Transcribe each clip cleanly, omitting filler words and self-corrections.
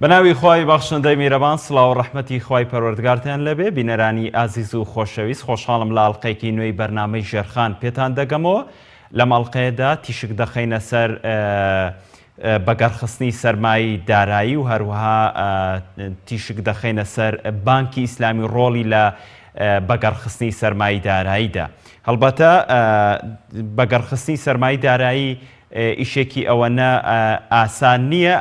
بەناوی خوای بەخشندەی میرەبان سڵاو و ڕەحمەتی خوای پەروەردگارتان لەبێ بینەرانی ئازیز و خۆشەویست خۆشحاڵم لە ئاڵلقەیەکی نوێی بەرنامەی ژێرخان پێتان دەگەمەوە لە ماڵقەیەدا تیشک دەخەینە سەر بەگەڕخستنی سەرمایی دارایی و هەروەها تیشک دەخەینە سەر بانکی ئیسلامی ڕۆڵی لە بەگەڕخستنی سەرمایی داراییدا. هەڵبەتە بەگەڕخستنی سەرمایی دارایی ئیشێکی ئەوەنە ئاسان نییە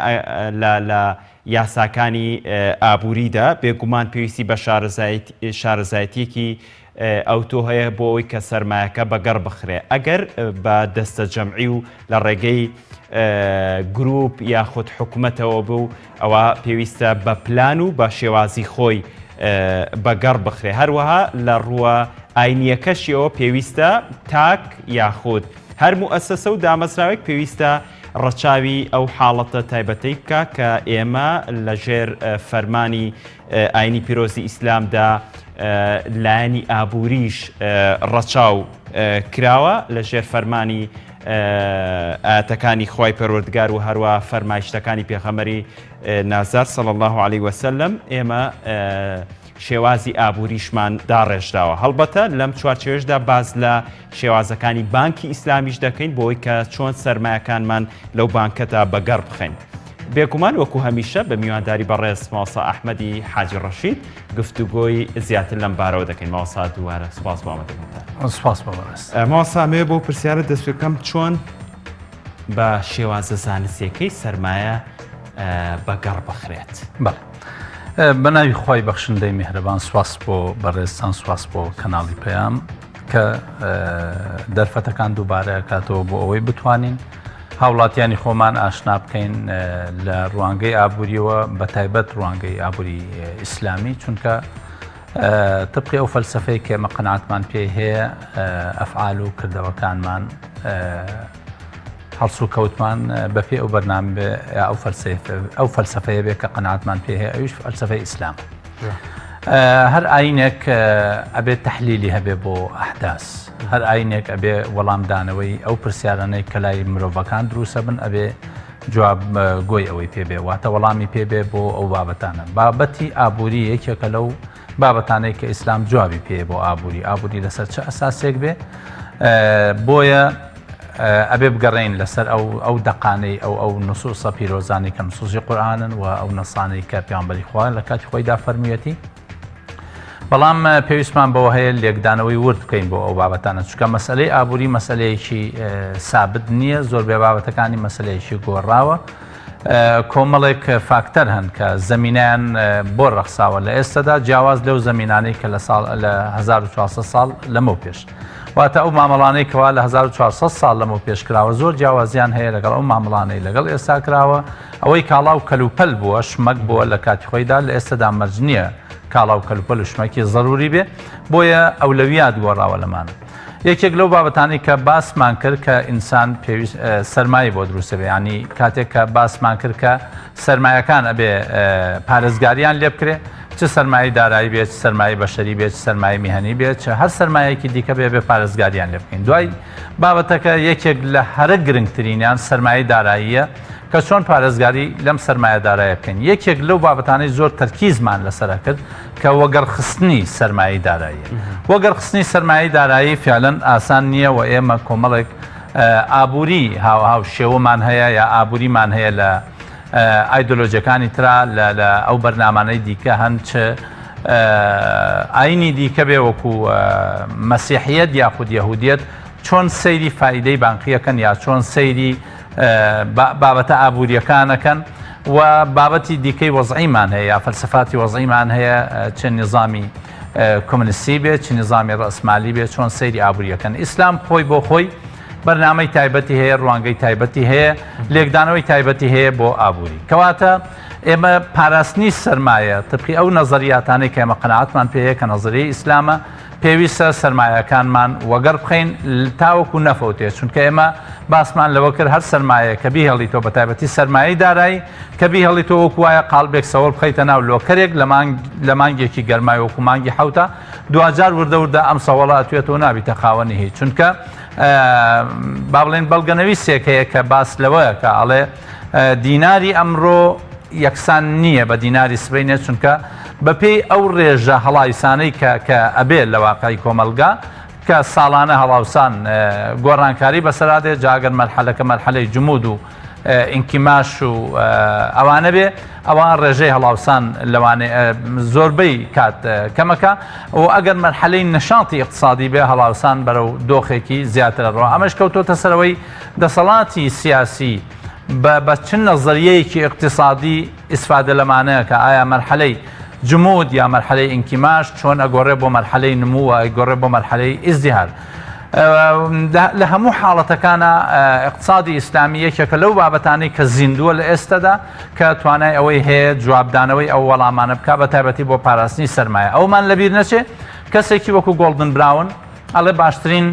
لە یاساکانی ئابووریدا بێگومان پێویستی بە شارەزایەتیەکی ئەوتۆ هەیە بۆ ئەوەی کە سەرمایەکە بەگەڕ بخرێ ئەگەر بە دەستە جەمعی و لە ڕێگەی گروپ یاخود حکوومەتەوە بوو ئەوە پێویستە بە پلان و بە شێوازی خۆی بەگەڕ بخرێ. هەروەها لە ڕووە ئاینیەکەشیەوە پێویستە تاک یاخود هەر موئەسسە و دامەزراوێک پێویستە ڕەچاوی ئەو حاڵەتە تایبەتەی بکە کە ئێمە لەژێر فەرمانی ئاینی پیرۆزی ئیسلامدا لایەنی ئابووریش ڕەچاو کراوە لەژێر فەرمانی ئاەتەکانی خوای پەروەردگار و هەروە فەرمایشتەکانی پێغەمبەری نازار صلی الله علیه وسلم ئێمە شێوازی ئابووریشمان داڕێژراوە. هەڵبەتە لەم چوارچێوەشدا باز لە شێوازەکانی بانکی ئیسلامیش دەکەین بۆ ئەوەی کە چۆن سەرمایەکانمان لەو بانکەدا بەگەڕ بخەین. بێگومان وەکو هەمیشە بە میوانداری بەڕێز ماوەسا ئەحمەدی حاجی ڕەشید گفتوگۆی زیاتر لەم بارەوە دەکەین. ماوەسا دووبارە سوپاس بۆ ئامادەبوونتان. سوپاس بۆ بەڕێز. ماوەسا مێ بۆ پرسیارە دەست پێکەم چۆن بە شێوازە زانستیەکەی سەرمایە بەگەڕ بخرێت. بەڵێ. بەناوی خوای بەخشندەی میهرەبان سوپاس بۆ بەڕێزتان سوپاس بۆ کەناڵی پەیام کە دەرفەتەکان دووبارە کاتەوە بۆ ئەوەی بتوانین هاوڵاتیانی خۆمان ئاشنا بکەین لە ڕوانگەی ئابووریەوە بە تایبەت ڕوانگەی ئابووری ئیسلامی چونکە طبقی ئەو فەلسەفەی کە ئێمە قەناعەتمان پێی هەیە ئەفعال و کردەوەکانمان هەڵسو کەوتمان بەپێ ئەو بەرنامە ئەو فەلسەفەیە بێ کە قەناعەتمان پێ هەیە ئەویش فەلسەفەی ئیسلام. هەر ئاینێک ئەبێت تەحلیلی هەبێ بۆ ئەحداس، هەر ئاینێک ئەبێ وەڵامدانەوەی ئەو پرسیارانەی کە لای مرۆڤەکان دروستە بن ئەبێ جواب گۆی ئەوەی پێبێ واتە وەڵامی پێبێ بۆ ئەو بابەتانە. بابەتی ئابووری یەکێکە لەو بابەتانەی کە ئیسلام جوابی پێ بۆ ئابووری لەسەر چه ئەساسێک بێ بۆیە ئەبێ بگەڕین لەسەر ئەو دەقانەی ئەو نصوصە پیرۆزانی کە نصوصی قورئانن و ئەو نەسانەی کە پێغەمبەری خوا لە کاتی خۆیدا فەرموویەتی. بەڵام پێویستمان بەوە هەیە لێکدانەوەی ورد بکەین بۆ ئەو بابەتانە چونکە مەسەلەی ئابووری مەسەلەیەکی سابت نییە، زۆربەی بابەتەکانی مەسەلەیەکی گۆڕاوە. کۆمەڵێک فاکتەر هەن کە زەمینیان بۆ ڕەخساوە لە ئێستادا جیاواز لەو زەمینانەی کە لە 1400 ساڵ لەمە پێش واتە ئەو مامەڵانەی کەوا لە 1400 ساڵ لەمە پێش کراوە زۆر جیاوازیان هەیە لەگەڵ ئەو مامەڵانەی لەگەڵ ئێستا کراوە. ئەوەی کاڵا و کەلوپەل بووە شمەک بووە لە کاتی خۆیدا لە ئێستادا مەرج نییە کاڵا و کەلوپەل و شمەکی ضروری بێ بۆیە ئەولەویات گۆڕاوە لەمانە. یەکێک لەو بابەتانی کە باسمان کرد کە ئینسان پێویست سەرمایی بۆ دروستە بێ، ینی کاتێک کە باسمان کرد کە سەرمایەکان ئەبێ پارێزگاریان لێ بکرێ، چه سەرمایی دارایی بێت، سەرمایی بەشەری بێت، سەرمایی میهەنی بێت، چه هەر سەرمایەکی دیکە بێ پارێزگاریان لێ بکەین. دوای بابەتەکە یەکێک لە هەرە گرنگترینیان سەرمایی داراییە کە چۆن پارێزگاری لەم سەرمایە دارایە بکەین. یەکێک لەو بابەتانەی زۆر تەرکیزمان لەسەرە کرد کە وەگەڕخستنی سەرمایی داراییە. وەگەڕخستنی سەرمایی دارایی فعلەن ئاسان نییە و ئێمە کۆمەڵێک ئابووری هاو شێوەمان هەیە یا ئابووریمان هەیە لە ئایدۆلۆژیەکانی ترا لە ئەو بەرنامانەی دیکە هەن چه ئاینی دیکە بێ وەکو مەسیحیەت یاخود یەهودیەت چۆن سەیری فایدەی بانقیەکەن یا چۆن سەیری بابەتە ئابووریەکانەکەن و بابەتی دیکەی وەزعیمان هەیە یا فەلسەفاتی وەزعیمان هەیە چ نظامی کۆمونیستی بێت چ نظامی ڕەسمالی بێت چۆن سەیری ئابووریەکەن. ئیسلام خۆی بۆ خۆی بەرنامەی تایبەتی هەیە، ڕوانگەی تایبەتی هەیە، لێکدانەوەی تایبەتی هەیە بۆ ئابووری. کەواتە ئێمە پاراستنی سەرمایە طبقی ئەو نەزەریاتانەی کە ئێمە قەناعەتمان پێ هەیە کە نەزەریەی ئیسلامە پێویستە سەرمایەکانمان وەگەڕ بخەین تاوەکو نەفەوتێت چونکە ئێمە باسمان لەوە کرد هەر سەرمایە کە بیهێڵیتەوە بە تایبەتی سەرمایی دارایی کە بیهێڵیتەوە وەکو وایە قاڵبێک سەوەڵ بخەیتە ناو لۆکەرێک لە مانگێکی گەرمای وەکو مانگی حەوتە دوجار وردە ئەم سەوەڵە ئەتوێتەوە نابیتە خاوەنی هیچ چونکە با بڵێن بەڵگەنەویستێک هەیە کە باس لەوەیە کە ئەڵێ دیناری ئەمڕۆ یەکسان نییە بە دیناری سبەینێ چونکە بەپێی ئەو ڕێژە هەڵایسانەی کە ئەبێت لە واقعی کۆمەلگا کە ساڵانە هەڵاوسان گۆڕانکاری بەسەرادێت جاگەر مەرحەلەکە مەرحەلەی جمود و ئینکیماش و ئەوانە بێ ئەوان ڕێژەی هەڵاوسان لەوانێ زۆربەی کات کەمەکە و ئەگەر مەرحەلەی نەشاتی اقتصادی بێ هەڵاوسان بەرەو دۆخێکی زیاترە ڕۆ ئەمەش کەوتۆتە سەرەوەی دەسەڵاتی سیاسی بە چن نەزەریەیەکی اقتصادی ئیسفادە لەمانەیە کە ئایا مەرحەلەی جمود یا مەرحەلەی ئینکیماش چۆن ئەگۆڕێ بۆ مەرحەلەی نمووە ئەگۆڕێ بۆ مەرحەلەی ئیزدیهار لە هەموو حاڵەتەکانە اقتصادی ئیسلامی یەکێکە لەو بابەتانەی کە زیندووە لە ئێستادا کە توانای ئەوەی هەیە جوابدانەوەی ئەو وەڵامانە بکە بە تایبەتی بۆ پاراستنی سەرمایە ئەومان لەبیر نەچێ کەسێکی وەکو گۆڵدن براون ئەڵێ باشترین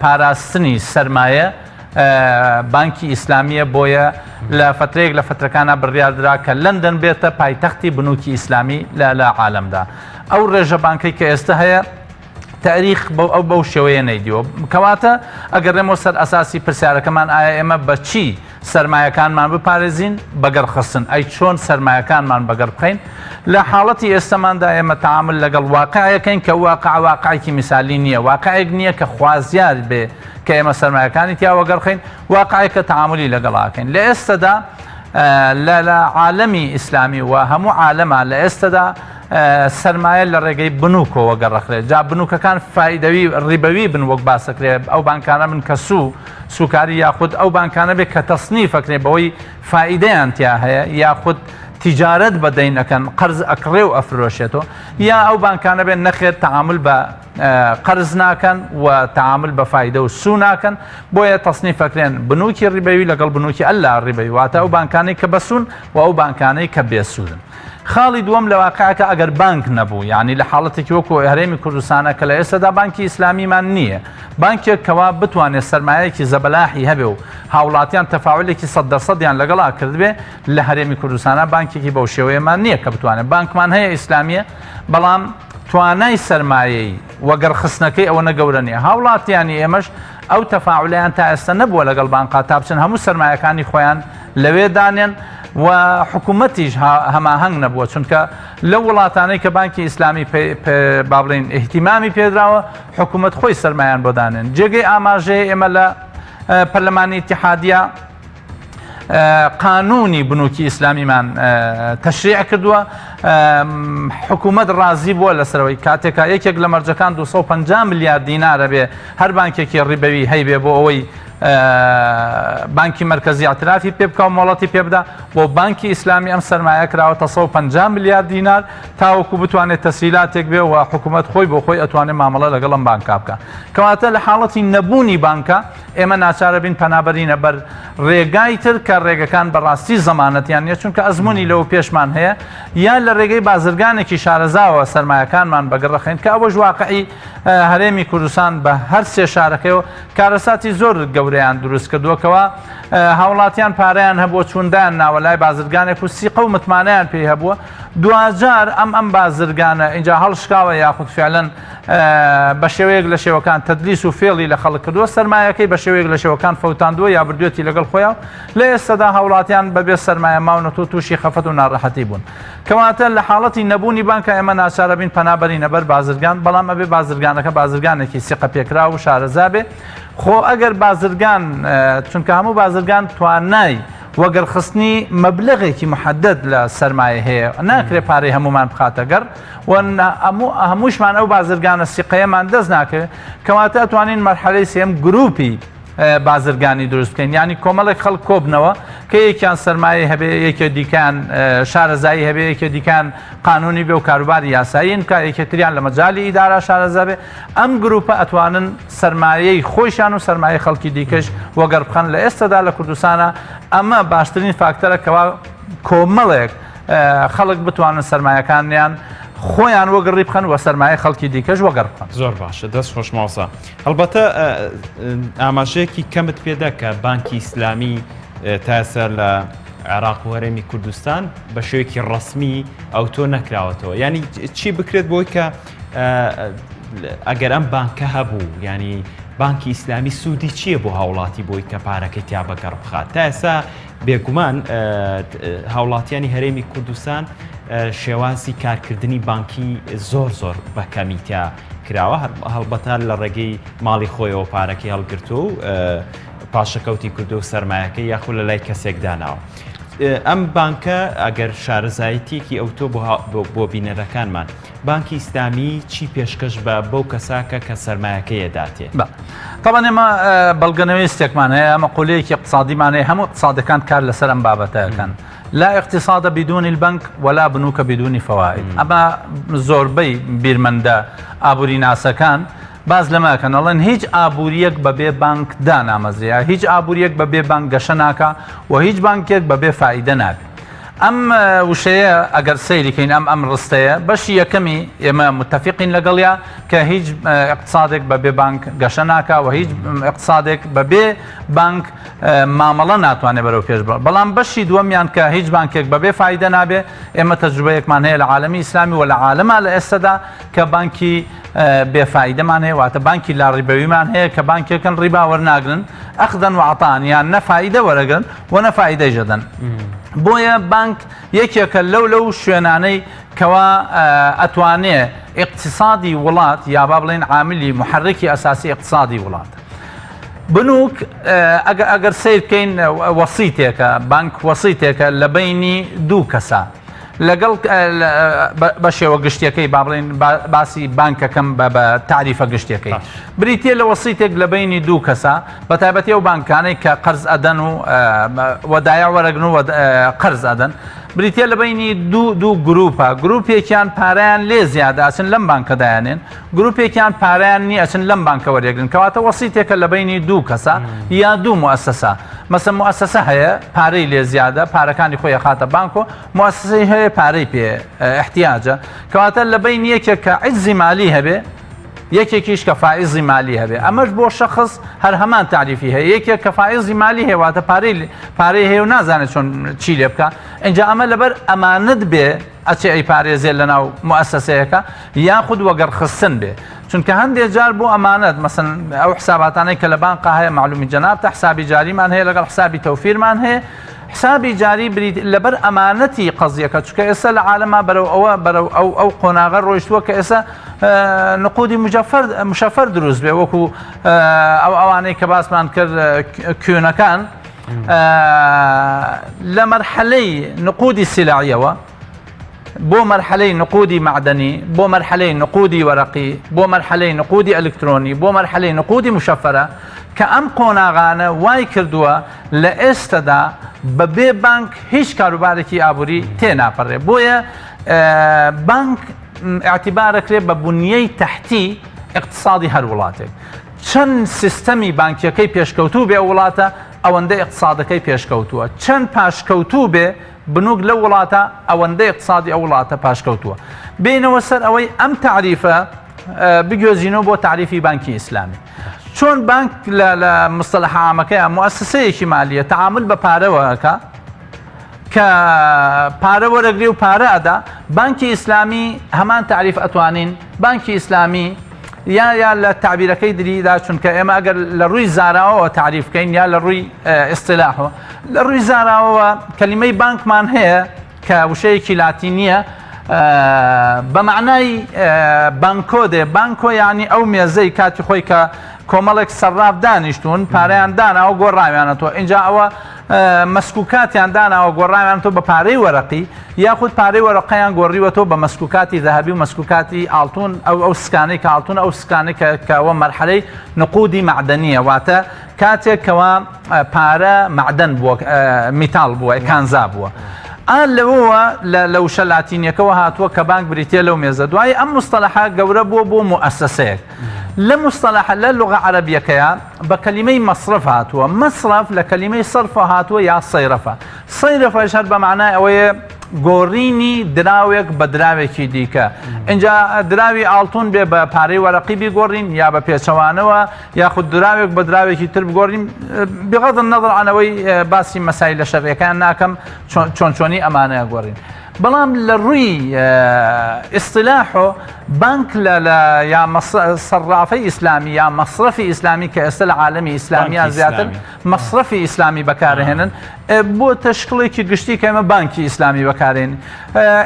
پاراستنی سەرمایە بانکی ئیسلامیە بۆیە لە فترەیەک لە فترەکانە بڕیاردرا کە لەندەن بێتە پایتەختی بنووکی ئیسلامی لە عالەمدا ئەو ڕێژە بانکەی کە ئێستا هەیە تاریخ بەو شێوەیە نەیدیوە کەواتە ئەگەر ڕێمەوە سەر ئاساسی پرسیارەکەمان ئایا ئێمە بەچی سەرمایەکانمان بپارێزین بەگەڕخستن ئەی چۆن سەرمایەکانمان بەگەڕ بخەین لە حاڵەتی ئێستاماندا ئێمە تەعامل لەگەڵ واقعەکەین کە واقعێکی میسالی نییە واقعێک نییە کە خوازیار بێ کە ئێمە سەرمایەکانی تیا وەگەڕخەین واقعێکە تەعاملی لەگەڵاکەین لە ئێستادا لە عالەمی ئیسلامی و هەموو عالەما لە ئێستادا سەرمایە لە ڕێگەی بنووکەوە گەڕەخرێت جا بنووکەکان فایدەوی ڕیبەوی بن وەک باسەکرێت ئەو بانکانە من کە سوکاری یاخود ئەو بانکانە بێت کە تەسنیفەکرێ بەوەی فائیدەیان تیا هەیە یاخود تیجارەت بەدەینەکەن قەرز ئەکڕێ و ئەفرۆشێتەوە یا ئەو بانکانە بێن نەخێت تەعامل بە قەرز ناکەن و تەعامل بە فایدە و سو ناکەن بۆیە تەسنیفەکرێن بنووکی ڕیبەوی لەگەڵ بنووکی ئەللا ڕیبەوی واتە ئەو بانکانەی کە بەسوون و ئەو بانکانەی کە بێسوودن خاڵی دووەم لە واقعەکە ئەگەر بانک نەبوو یعنی لە حاڵەتێکی وەکو هەرێمی کوردستانە کە لە ئێستادا بانکی ئیسلامیمان نییە بانکێک کەوا بتوانێت سەرمایەکی زەبەلاحی هەبێ و هاوڵاتیان تەفاعولێکی 100% لەگەڵا کردبێ لە هەرێمی کوردستانە بانکێکی بەو شێوەیەمان نییە کە بتوانێت بانکمان هەیە ئیسلامیە بەڵام توانای سەرمایەی وەگەڕخستنەکەی ئەوە نەگەورە نیە هاوڵاتیانی ئێمەش ئەو تەفاعولیان تا ئێستا نەبووە لەگەڵ بانقا تا بچن هەموو سەرمایەکانی خۆیان لەوێ دانێن و حکوومەتیش هەماهەنگ نەبووە چونکە لەو وڵاتانەی کە بانکی ئیسلامی با بڵێن ئیهتیمامی پێدراوە حکوومەت خۆی سەرمایان بۆدانێن جێگەی ئاماژەیە ئێمە لە پەرلەمانی ئیتیحادیە قانونی بنووکی ئیسلامیمان تەشریع کردووە حکوومەت ڕازی بووە لەسەرەوەی کاتێکە یەکێک لە مەرجەکان 250 میلیارد دینارە بێ هەر بانکێکی ڕیبەوی هەیبێ بۆ ئەوەی بانکی مرکزی اعترافی پێ بکە و مۆڵەتی پێ بدە بۆ بانکی ئیسلامی ئەم سەرمایە کراوە 150 میلیارد دینار تاوەکو بتوانێت تەسهیلاتێک بێ و حکوومەت خۆی بۆ خۆی ئەتوانێت مامەڵە لەگەڵ ئەم بانکا بکە کەواتە لە حاڵەتی نەبوونی بانکە ئێمە ناچارە بین پەنابەرینە بەر ڕێگای تر کە ڕێگەکان بەڕاستی زەمانەتیان نیە چونکە ئەزمموی لەو پێشمان هەیە یان لە ڕێگەی بازرگانێکی شارەزاوە سەرمایەکانمان بەگەڕەخێن کە ئەوەش واقعی هەرێمی کوردستان بە هەر سێ شارەکەیەوە کارەساتی زۆر گەورەیان دروست کردووەکەوە هاوڵاتیان پارەیان هەبووە چوندیان ناوەلای بازرگانێک و سیقە و متمانیان پێی هەبووە دوجار ئەم بازرگانە اینجا هەڵشکاوە یاخود فعلەن بە شێوەیەک لە شێوەکان تەدلیس و فێڵی لە خەڵک کردووە سەرمایەکەی بە شێوەیەک لە شێوەکان فەوتاندووە یا بردوێتی لەگەڵ خۆیان لە ئێستادا هاوڵاتیان بەبێ سەرمایە ماونەوە تووشی خەفەت و ناڕەحەتی بوون کەواتە لە حاڵەتی نەبوونی بانکە ئێمە ناچارە بین پەنابەرینە بەر بازرگان بەڵام ئەبێ بازرگانەکە بازرگانێکی سیقە پێکرا و شارەزا بێ خۆ ئەگەر بازرگان چونکە هەموو بازرگان توانای وەگەڕخستنی مەبلەغێکی محدد لە سەرمایە هەیە ناکرێت پارەی هەمومان بخاتە گەڕ و هەمووشمان ئەو بازرگانە سیقەیەمان دەست ناکرێت کەواتە ئەتوانین مەرحەلەی سێم گروپی بازرگانی دروست بکەین ینی کۆمەڵێک خەڵک کۆبنەوە کە یەکیان سەرمایە هەبێ یەکێ دیکان شارەزایی هەبێ یەکێ دیکان قانونی بێ و کاروباری یاسایین کە یەکێتریان لە مەجای ئیدارە شارەزا بێ ئەم گروپە ئەتوانن سەرمایەی خۆیشان و سەرمایە خەڵکی دیکەش وەگەڕ بخەن لە ئێستادا لە کوردستانە ئەمە باشترین فاکتەرە کەوا کۆمەڵێک خەڵک بتوانن سەرمایەکانیان خۆیان وەگەڕی بخەن و سەرمایە خەڵکی دیکەش وەگەڕ بخەن زۆر باشە دەست خۆش ماوسا هەڵبەتە ئاماژەیەکی کەمت پێدا کە بانکی ئیسلامی تاسە لە عێراق و هەرێمی کوردستان بە شێوەیەکی ڕەسمی ئەو تۆ نەکراوەتەوە ینی چی بکرێت بۆی کە ئەگەر ئەم بانکە هەبوو ینی بانکی ئیسلامی سوودی چییە بۆ هاوڵاتی بۆی کە پارەکەی تیا بەگەڕ بخات تا ئێستا بێگومان هاوڵاتیانی هەرێمی کوردستان شێوازی کارکردنی بانکی زۆر بە کەمیتیا کراوە هەڵبەتە لە ڕێگەی ماڵی خۆیەوە پارەکەی هەڵگرتو و پاشەکەوتی کردو و سەرمایەکە یاخود لە لای کەسێک داناوە. ئەم بانکە ئەگەر شارەزایەتێکی ئەوتۆ بۆ بینەرەکانمان بانکی ئیسلامی چی پێشکەش بە بەو کەساکە کە سەرمایەکەی داتێ؟ طبعا ئێمە بەڵگەنەوەیستێکمان هەیە ئەمە قولەیەکی اقتصادیمان هەیە هەموو اقتصادەکان کار لەسەر ئەم بابەتەکەن لا اقتصاد بدون البنك ولا بنوك بدون فوائد ئەمە زۆربەی بیرمەندە ئابووری ناسەکان باز لەماکەن ئەڵێن هیچ ئابووریەک بەبێ بانک دانامەزرێ هیچ ئابووریەک بەبێ بانک گەشە ناکە و هیچ بانکێک بەبێ فائیدە ناکە. ئەم وشەیە ئەگەر سەیریکەین ئەم ڕستەیە بەشی یەکەمی ئێمە متفقین لەگەڵیا کە هیچ اقتصادێک بەبێ بانک گەشە ناکە و هیچ اقتصادێک بەبێ بانک مامەڵە ناتوانێت بەرەو پێش بڕ. بەڵام بەشی دووەمیان کە هیچ بانکێک بەبێ فائیدە نابێ ئێمە تەجروبەیەکمان هەیە لە عالەمی ئیسلامی و لە عالەما لە ئێستادا کە بانکی بێفائیدەمان هەیە واتە بانکی لاڕیبەویمان هەیە کە بانکێکن ڕیبا وەرناگرن ئەخدەن و عەطان یان نەفائیدە وەرەگرن و نەفائیدەی ژەدەن. بۆیە بانک یەکێکە لەو شوێنانەی کەوا ئەتوانێ اقتصادی وڵات یا با بڵێن عاملی محرکی ئەساسی اقتصادی وڵات. بنوک ئەگەر سیر بکەین وەسیتێکە بانک وەسیتێکە لە بینی دوو کەسە لەگەڵ بە شێوە گشتیەکەی با بڵێن باسی بانکەکەم بە تعریفە گشتیەکەی بریتە لە وەسیتێک لە بینی دوو کەسە بە تایبەتی ئەو بانکانەی کە قەرز ئەدەن و وەدایە وەرەگرن و قەرز ئەدەن بریتە لە بینی دوو گروپە گروپێکیان پارەیان لێ زیادە ئەچن لەم بانکەدایانێن گروپێکیان پارەیان نی ئەچن لەم بانکە وەرەگرن کەواتە وەسیتێکە لە بینی دوو کەسە یا دوو موسسە مەسەڵەن موسسە هەیە پارەی لێ زیادە پارەکانی خۆی خاتە بانکۆ موسسەی هەیە پارەی پێ احتیاجە کەواتە لە بین یەکێک کە عیزی مالی هەبێ یەکێکیش کە فائزی مالی هەبێ ئەمەش بۆ شەخص هەر هەمان تعریفی هەیە یەکێک کە فائزی مالی هێواتە پارەی هەیە و نازانێت چۆن چی لێ بکە اینجا ئەمە لەبەر ئەمانەت بێ ئەچێ ئەی پارێزێت لە ناو موسسەیەەکە یاخود وەگەڕخستن بێ چونکە هەندێک جار بۆ ئەمانەت مەسەن ئەو حساباتانەی کە لە بانقا هەیە معلومی جەنابتە حسابی جاریمان هەیە لەگەڵ حسابی تەوفیرمان هەیە حسابی جاری بریت لەبەر ئەمانەتی قەزیەکە چونکە ئێستا لە عالەما بەرەو ئەو قۆناغە ڕۆیشتووە کە ئێستا نقودی مشەفەر دروست بێ وەکو ئەوانەی کە باسمان کرد کوێنەکان لە مەرحەلەی نقودی سیلاعیەوە بۆ مەرحەلەی نقودی معدنی بۆ مەرحەلەی نقودی وەرەقی بۆ مەرحەلەی نقودی ئەلکترۆنی بۆ مەرحەلەی نقودی مشەفەرە کە ئەم قۆناغانە وای کردووە لە ئێستادا بەبێ بانک هیچ کاروبارێکی ئابووری تێناپەڕێ بۆیە بانک اعتیبارەکرێ بە بنیەی تەحتی اقتصادی هەر وڵاتێک چەند سیستەمی بانکیەکەی پێشکەوتوو بێ وڵاتە ئەوەندەی اقتصادەکەی پێشکەوتووە چەند پاشکەوتوو بێ بنوک لە وڵاتە ئەوەندەی اقتصادی ئەو وڵاتە پاشکەوتووە بینەوە سەر ئەوەی ئەم تعریفە بگوێزینەوە بۆ تعریفی بانکی ئیسلامی چۆن بانک لە مستەلەح عامەکەیە موسسەیەکی مالیە تعامل بە پارەوەکە کە پارە وەرەگری و پارە ئەدا بانکی ئیسلامی هەمان تعریف ئەتوانین بانکی ئیسلامی یا لە تعبیرەکەی دریدا چونکە ئێمە ئەگەر لە ڕووی زاراوەوە تعریفکەین یا لە ڕووی ئیستیلاحەوە لە ڕووی زاراوەوە کەلیمەی بانکمان هەیە کە وشەیەکی لاتینیە بە معنای بانکۆدێ بانکۆ یعنی ئەو مێزەی کاتی خۆی کە کۆمەڵێک سەرراف دانیشتون پارەیان داناوە گۆڕاویانەوە اینجا ئەوە مەسکوکاتیان داناوە گۆڕاویانەوە بە پارەی وەرەقی یاخود پارەی وەرەقەیان گۆڕیوەتەوە بە مەسکوکاتی ذەهەبی و مەسکوکاتی ئاڵتون ئەو سکانەی کە ئاڵتون ئەو سکانەی کەەوە مەرحەلەی نقودی معدەنیە واتە کاتێکەوە پارە معدەن بووە میتاڵ بووە کانزا بووە لەوەوە لە وشە لاتینیەکەەوە هاتووە کە بانک بریتێ لەو مێزە دوای ئەم مستەلەحە گەورە بووە بۆ موسسەیەک لە مستەلەحە لە لوغە عەرەبیەکەیە بە کەلیمەی مەصرف هاتووە مەصرف لە کەلیمەی سەرفە هاتووە یا سەیرەفە سەیرەفەش هەر بە معنای ئەوەیە گۆڕینی دراوێک بە دراوێکی دیکە اینجا دراوی ئاڵتون بێ بە پارەی وەرەقی بیگۆڕین یا بە پێچەوانەوە یاخود دراوێک بە دراوێکی تر بگۆڕین بغەض النەظر عن ئەوەی باسی مەسایل لە شەڕیەکان ناکەم چۆنی ئەمانەیە گۆڕین بەڵام لە ڕووی ئیصطلاح بانک یا سەرافەی ئیسلامی یا مەصرفی ئیسلامی کە ئێستا لە عالەمی ئیسلامیان زیاتر مەصرفی ئیسلامی بەکارهێنن بۆ تشکڵێکی گشتی کە ئێمە بانکی ئیسلامی بەکارێن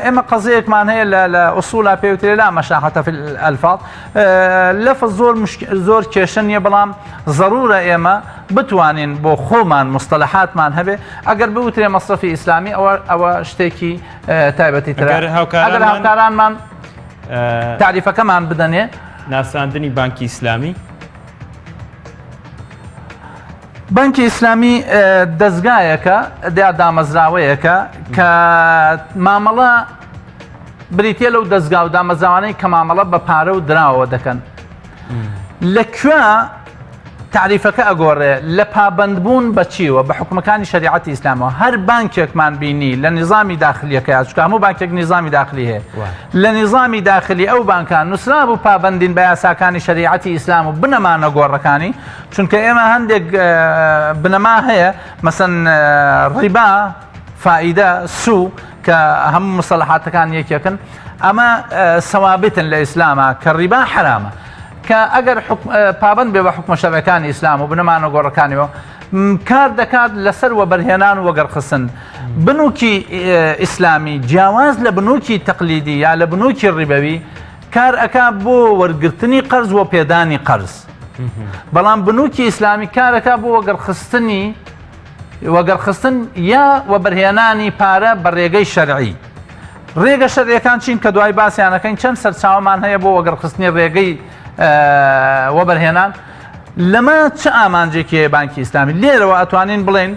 ئێمە قەزەیەکمان هەیە لە ئوسولا پێوترێ لا مەشاحەتە في الألفاظ لەفظ زۆر کێشە نیە بەڵام ضرورە ئێمە بتوانین بۆ خۆمان مصطلحاتمان هەبێ ئەگەر بوترێ مەصرفی ئیسلامی ئەوە شتێکی تایبەتی ترە ئەگەر هاوکارانمان تعریفەکەمان بدەنێ ناساندنی بانکی ئیسلامی بانکی ئیسلامی دەستگایەکە دامەزراوەیەکە کە مامەڵە بریتە لەو دەستگا و دامەزراوانەی کە مامەڵە بە پارە و دراوە دەکەن لەکوێ تعریفەکە ئەگۆڕێ لە پابندبوون بەچیوە بە حکومەکانی شریعەتی ئیسلامەوە هەر بانکێکمان بینی لە نظامی داخلیەکە چکە هەموو بانکێک نظامی داخلی هەیە لە نظامی داخلی ئەو بانکان نووسرا بوو پابندین بە یاساکانی شریعەتی ئیسلام و بنەمانە گۆڕەکانی چونکە ئێمە هەندێک بنەما هەیە مەسەن ڕیبا فائیدە سوو کە هەموو مصطلحاتەکان یەکێکن ئەمە سەوابتن لە ئیسلامە کە ڕیبا حرامە کە ئەگەر پابند بێ بە حکومە شەڕەکانی ئیسلام و بنەمانە گۆڕەکانیەوە کار دەکات لەسەر وەبەرهێنان و وەگەڕخستن بنووکی ئیسلامی جیاواز لە بنووکی تەقلیدی یا لە بنووکی ڕیبەوی کار ئەکا بۆ وەرگرتنی قەرز و پێدانی قەرز بەڵام بنووکی ئیسلامی کارەکە بۆ وەگەڕخستن یا وەبەرهێنانی پارە بە ڕێگەی شەرعی ڕێگە شەرعیەکان چین کە دوای باسییانەکەین چەند سەرچاومان هەیە بۆ وەگەڕخستنی ڕێگەی وەبەرهێنان لەمە چه ئامانجێکی بانکی ئیسلامی لێرەوە ئەتوانین بڵێن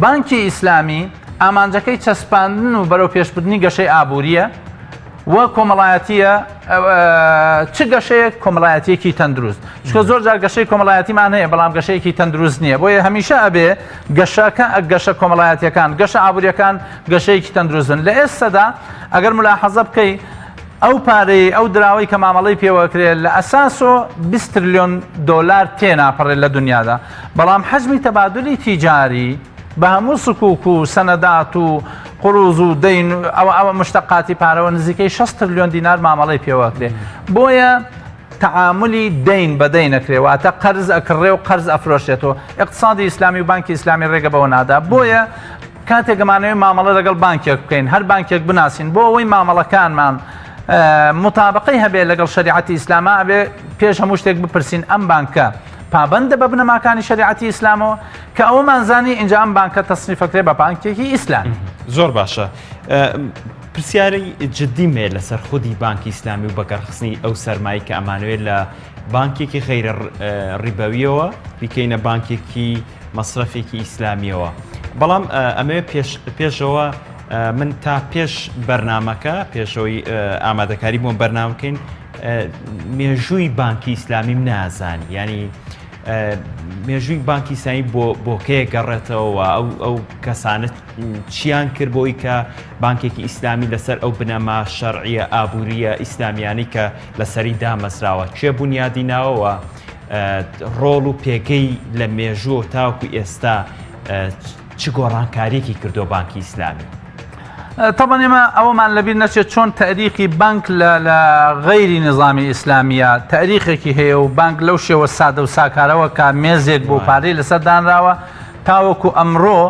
بانکی ئیسلامی ئامانجەکەی چەسپاندن و بەرەو پێشبردننی گەشەی ئابوووریە وە کۆمەڵایەتیە چ گەشەیەک کۆمەڵایەتیەکی تەندروست چکە زۆر جار گەشەی کۆمەڵایەتیمان هەیە بەڵام گەشەیەکی تەندروست نییە بۆیە هەمیشە ئەبێ گەشە کۆمەڵایەتیەکان گەشە ئابوووریەکان گەشەیەکی تەندروستن لە ئێستادا ئەگەر ملاحەزە بکەی ئەو پارەی ئەو دراوەی کە مامەڵەی پێوەکرێت لە ئەساسۆ 20 تریلیۆن دۆلار تێناپەڕێت لە دنیادا بەڵام حەجمی تەبادلی تیجاری بە هەموو سکوک و سەنەدات و قڕوز و دەین ئەوە مشتەقاتی پارەوە نزیکەی 6 تریلیۆن دینار مامەڵەی پێوەکرێت بۆیە تعاملی دەین بە دەین نەکرێواتە قەرز ئەکڕێ و قەرز ئەفرۆشێتەوە اقتصادی ئیسلامی و بانکی ئیسلامی ڕێگە بەوە نادا بۆیە کاتێکمانەوەی مامەڵە لەگەڵ بانکێک بکەین هەر بانکێک بناسیین بۆ ئەوەی مامەڵەکانمان مطابقی هەبێ لەگەڵ شریعەتی ئیسلامە ئەبێ پێش هەموو شتێک بپرسین ئەم بانکە پابندە بە بنەماکانی شریعەتی ئیسلامەوە کە ئەوەمان زانی اینجا ئەم بانکە تەصنیفەکرێ بە بانکێکی ئیسلامی زۆر باشە پرسیارەی جدی مێ لەسەر خودی بانکی ئیسلامی و بەکارخستنی ئەو سەرمایی کە ئەمانوێت لە بانکێکی غەیرە ڕیبەویەوە بیکەینە بانکێکی مەصرفێکی ئیسلامیەوە بەڵام ئەمەوێت پێشەوە من تا پێش بەرنامەکە پێشەوەی ئامادەکاری بۆ بەرنامەکەین مێژووی بانکی ئیسلامی نازانی ینی مێژووی بانکی ئیسلامی بۆ کێ گەڕێتەوە ئەو کەسانە چیان کرد بۆی کە بانکێکی ئیسلامی لەسەر ئەو بنەما شەرعیە ئابووریە ئیسلامیانی کە لەسەری دامەزراوە کوێ بنیادی ناوەوە ڕۆڵ و پێگەی لە مێژووە تاوەکو ئێستا چ گۆڕانکاریەکی کردو بانکی ئیسلامی طبعا ئێمە ئەوەمان لەبیر نەچێت چۆن تاریخی بانک لە غەیری نظامی ئیسلامیە تاریخێکی هەیە و بانک لەو شێوە سادە و ساکارەوە کە مێزێک بۆ پارەی لەسەر دانراوە تاوەکو ئەمڕۆ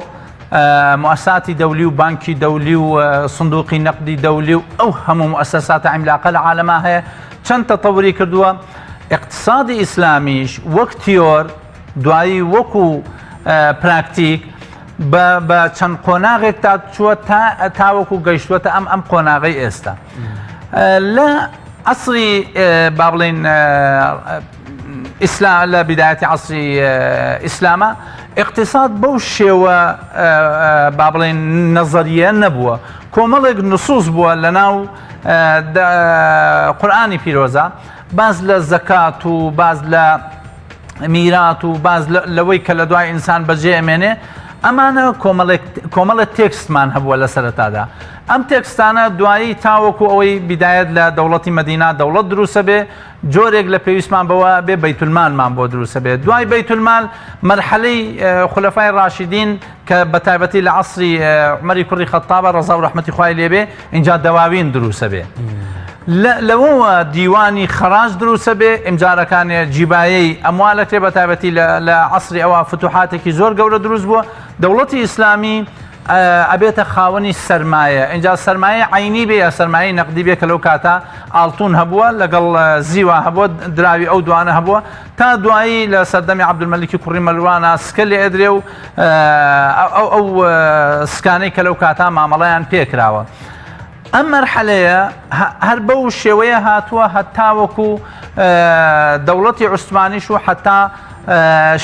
مؤسساتی دەولی و بانکی دەولی و سندوقی نەقدی دەولی و ئەو هەموو مؤسساتە عیملاقە لە عالەما هەیە چەند تەطەوری کردووە اقتصادی ئیسلامیش وەک تیۆر دوایی وەکو پراکتیک بە چەند قۆناغێک تا چووە تاوەکو گەیشتووەتە ئەم قۆناغی ئێستا لە عەسری با بڵێن لە بیدایەتی عەسری ئیسلامە اقتصاد بەو شێوە با بڵێن نەزەریە نەبووە کۆمەڵێک نصوص بووە لە ناو قورئانی پیرۆزە باز لە زەکات و باز لە میرات و باز لەوەی کە لە دوای ئینسان بەجێ ئەمێنێ ئەمانە کۆمەڵە تێکستمان هەبووە لە سەرەتادا ئەم تێکستانە دوایی تاوەکو ئەوەی بیدایەت لە دەوڵەتی مەدینە دەوڵەت دروستە بێ جۆرێک لە پێویستمان بەوە بێ بەیتولمالمان بۆ دروستە بێت دوای بەیتولمال مەرحەلەی خولەفای ڕاشیدین کە بەتایبەتی لە عەسری عومەری کوڕی خەتابە ڕەزا و ڕەحمەتی خوای لێبێ اینجا دەواوین دروستە بێ لەوەوە دیوانی خەراج دروستە بێ ئیمجارەکانی جیبایەی ئەموالەکرێ بەتایبەتی لە عەسری ئەوە فتوحاتێکی زۆر گەورە دروست بووە دەوڵەتی ئیسلامی ئەبێتە خاوەنی سەرمایە اینجا سەرمایە عینی بێ یا سەرمایە نەقدی بێ کە لەو کاتە ئاڵتون هەبووە لەگەڵ زیوە هەبووە دراوی ئەو دوانە هەبووە تا دوایی لە سەردەمی عەبدولمەلیکی کوڕی مەلوانە سکە لێ ئەدرێ و ئەو سکانەی کە لەو کاتە مامەڵەیان پێکراوە ئەم مەرحەلەیە هەر بەو شێوەیە هاتووە هەتاوەکو دەوڵەتی عوسمانیش و حتا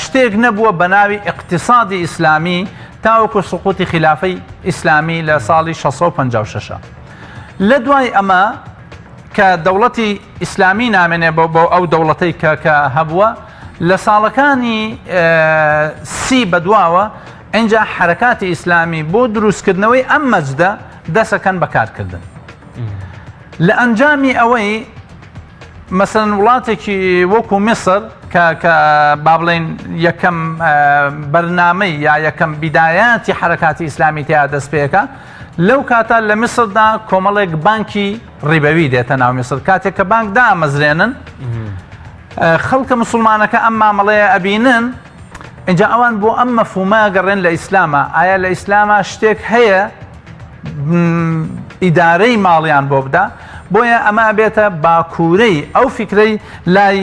شتێک نەبووە بە ناوی اقتصادی ئیسلامی تاوەکو سقوتی خلافەی ئیسلامی لە ساڵی 1656 لە دوای ئەمە کە دەوڵەتی ئیسلامی نامێنێ بۆ ئەو دەوڵەتەی کە هەبووە لە ساڵەکانی سی بەدواوە ئەنجا حرەکاتی ئیسلامی بۆ دروستکردنەوەی ئەم مەجدە دەسەکەن بەکارکردن لە ئەنجامی ئەوەی مەسەن وڵاتێکی وەکو میسر کە با بڵێن یەکەم بەرنامەی یا یەکەم بیدایەتی حرەکاتی ئیسلامی تیا دەست پێەکە لەو کاتە لە میسردا کۆمەڵێک بانکی ڕیبەوی دێتە ناو میسر کاتێک کە بانک دامەزرێنن خەڵکە مسلمانەکە ئەم مامەڵەیە ئەبینن اینجا ئەوان بۆ ئەم مەفهومە گەڕێن لە ئیسلامە ئایا لە ئیسلامە شتێک هەیە ئیدارەی ماڵیان بۆ بدا بۆیە ئەمە بێتە باکوورەی ئەو فکرەی لای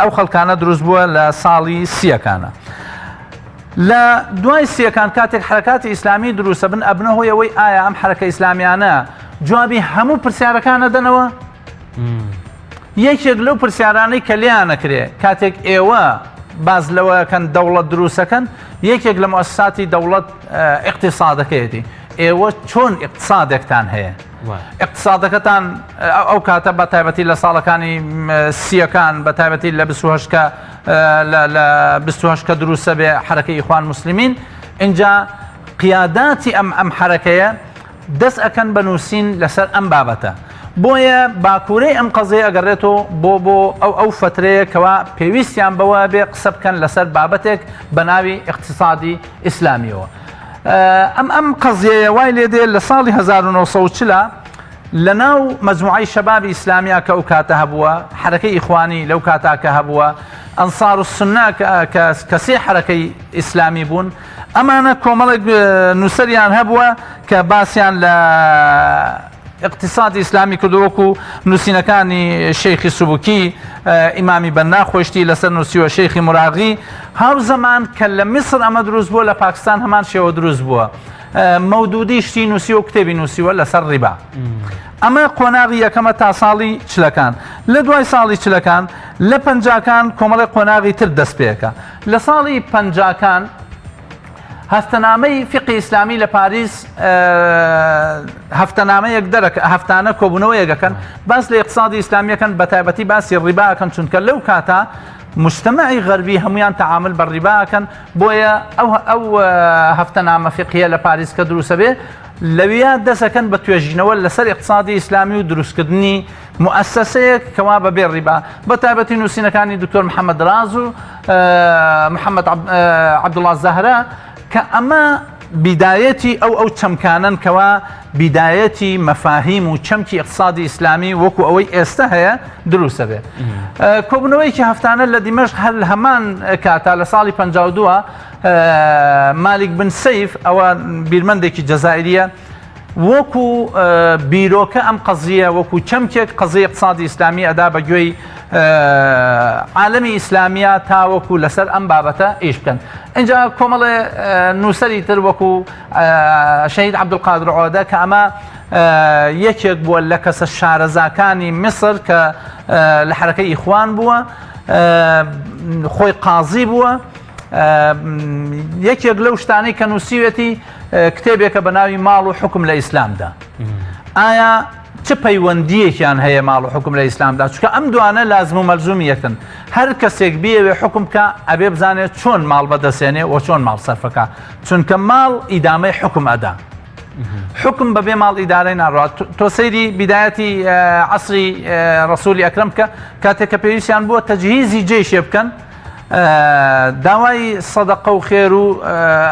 ئەو خەڵکانە دروست بووە لە ساڵی سیەکانە لە دوای سیەکان کاتێک حرەکاتی ئیسلامی دروستە بن ئەبنە هۆی ئەوەی ئایا ئەم حرەکە ئیسلامیانە جوابی هەموو پرسیارەکانە دەنەوە یەکێک لەو پرسیارانەی کە لیانەکرێ کاتێک ئێوە باز لەوەکەن دەوڵەت دروستەکەن یەکێک لە مؤسساتی دەوڵەت اقتصادەکەیەتی ئێوە چۆن اقتصادێکتان هەیە اقتصادەکەتان ئەو کاتە بە تایبەتی لە ساڵەکانی سیەکان بە تایبەتی لە 28 کە دروستە بێ حرەکەی ئیخوان مسلمین اینجا قیاداتی ئەم حرەکەیە دەست ئەکەن بنووسین لەسەر ئەم بابەتە بۆیە باکوورەی ئەم قەزەیە ئەگەڕێتەوە بۆ ئەو فترەیە کەوا پێویستیان بەوە بێ قسە بکەن لەسەر بابەتێک بە ناوی اقتصادی ئیسلامیەوە ئەم قەزیەیە وای لێ دێ لە ساڵی 1940 لە ناو مەجموعەی شەبابی ئیسلامیا کە ئەو کاتە هەبووە حرەکەی ئیخوانی لەو کاتا کە هەبووە ئەنسار السنە کە سێ حرەکەی ئیسلامی بوون ئەمانە کۆمەڵێک نووسەریان هەبووە کە باسییان لە اقتصادی ئیسلامی کردووەکو نووسینەکانی شەیخی سوبوکی ئیمامی بەننا خۆشتی لەسەر نووسیوە شەیخی مراغی هاو زەمان کە لە میسر ئەمە دروست بووە لە پاکستان هەمان شێوە دروست بووە مەودودی شتی نووسی و کتێبی نووسیوە لەسەر ڕیبا ئەمە قۆناغی یەکەمە تا ساڵی چلەکان لە دوای ساڵی چلەکان لە پەنجاکان کۆمەڵی قۆناغی تر دەست پێەکە لە ساڵی پەنجاکان هەفتەنامەی فقی ئیسلامی لە پاریس هەفتەنامەیەک دەرەکە هەفتانە کۆبوونەوەیەکەکەن باس لە اقتصادی ئیسلامیەکەن بە تایبەتی باسی ڕیباکەن چونکە لەو کاتە مجتمعی غەربی هەمویان تەعامل بە ڕیباکەن بۆیە ئەو هەفتەنامە فقیە لە پاریس کە دروستە بێ لەویا دەسەکەن بە توێژینەوە لەسەر اقتصادی ئیسلامی و دروستکردنی مؤسسەیەک کەوا بەبێ ڕیبا بە تایبەتی نووسینەکانی دکتۆر محەممەد ڕاز و محەممەد عەبدوڵڵا زەهرا کە ئەمە بیدایەتی ئەو چەمکانن کەوا بیدایەتی مەفاهیم و چەمکی اقتصادی ئیسلامی وەکو ئەوەی ئێستا هەیە دروستە بێ کۆبنەوەیکی هەفتانە لە دیمەشق هەر هەمان کاتا لە ساڵی 52 مالک بن سەیف ئەوە بیرمەندێکی جەزائیریە وەکو بیرۆکە ئەم قەزیە وەکو چەمکێک قەزی اقتصادی ئیسلامی ئەدا بە گوێی عالەمی ئیسلامیە تاوەکو لەسەر ئەم بابەتە ئیش بکەن اینجا کۆمەڵێ نووسەری تر وەکو شەهید عەبدولقادر عۆدە کە ئەمە یەکێک بووە لە کەسە شارەزاکانی میسر کە لە حرەکەی ئیخوان بووە خۆی قازی بووە یەکێک لەو شتانەی کە نووسیوێتی کتێبێکە بە ناوی ماڵ و حکم لە ئیسلامدا ئایا چه پەیوەندیەکیان هەیە ماڵ و حکم لە ئیسلامدا چونکە ئەم دوانە لازم و مەلزومی یەکن هەر کەسێک بێوێ حکم کە ئەبێ بزانێت چۆن ماڵ بەدەستێنێ و چۆن ماڵ سەرفەکە چونکە ماڵ ئیدامەی حکم ئەدا حکم بەبێ ماڵ ئیدارەی ناڕات تۆ سەیری بیدایەتی عەسری ڕەسوولی ئەکرەم کە کاتێک کە پێویستیان بووە تەجهیزی جێیشێ بکەن داوای سەدەقە و خێر و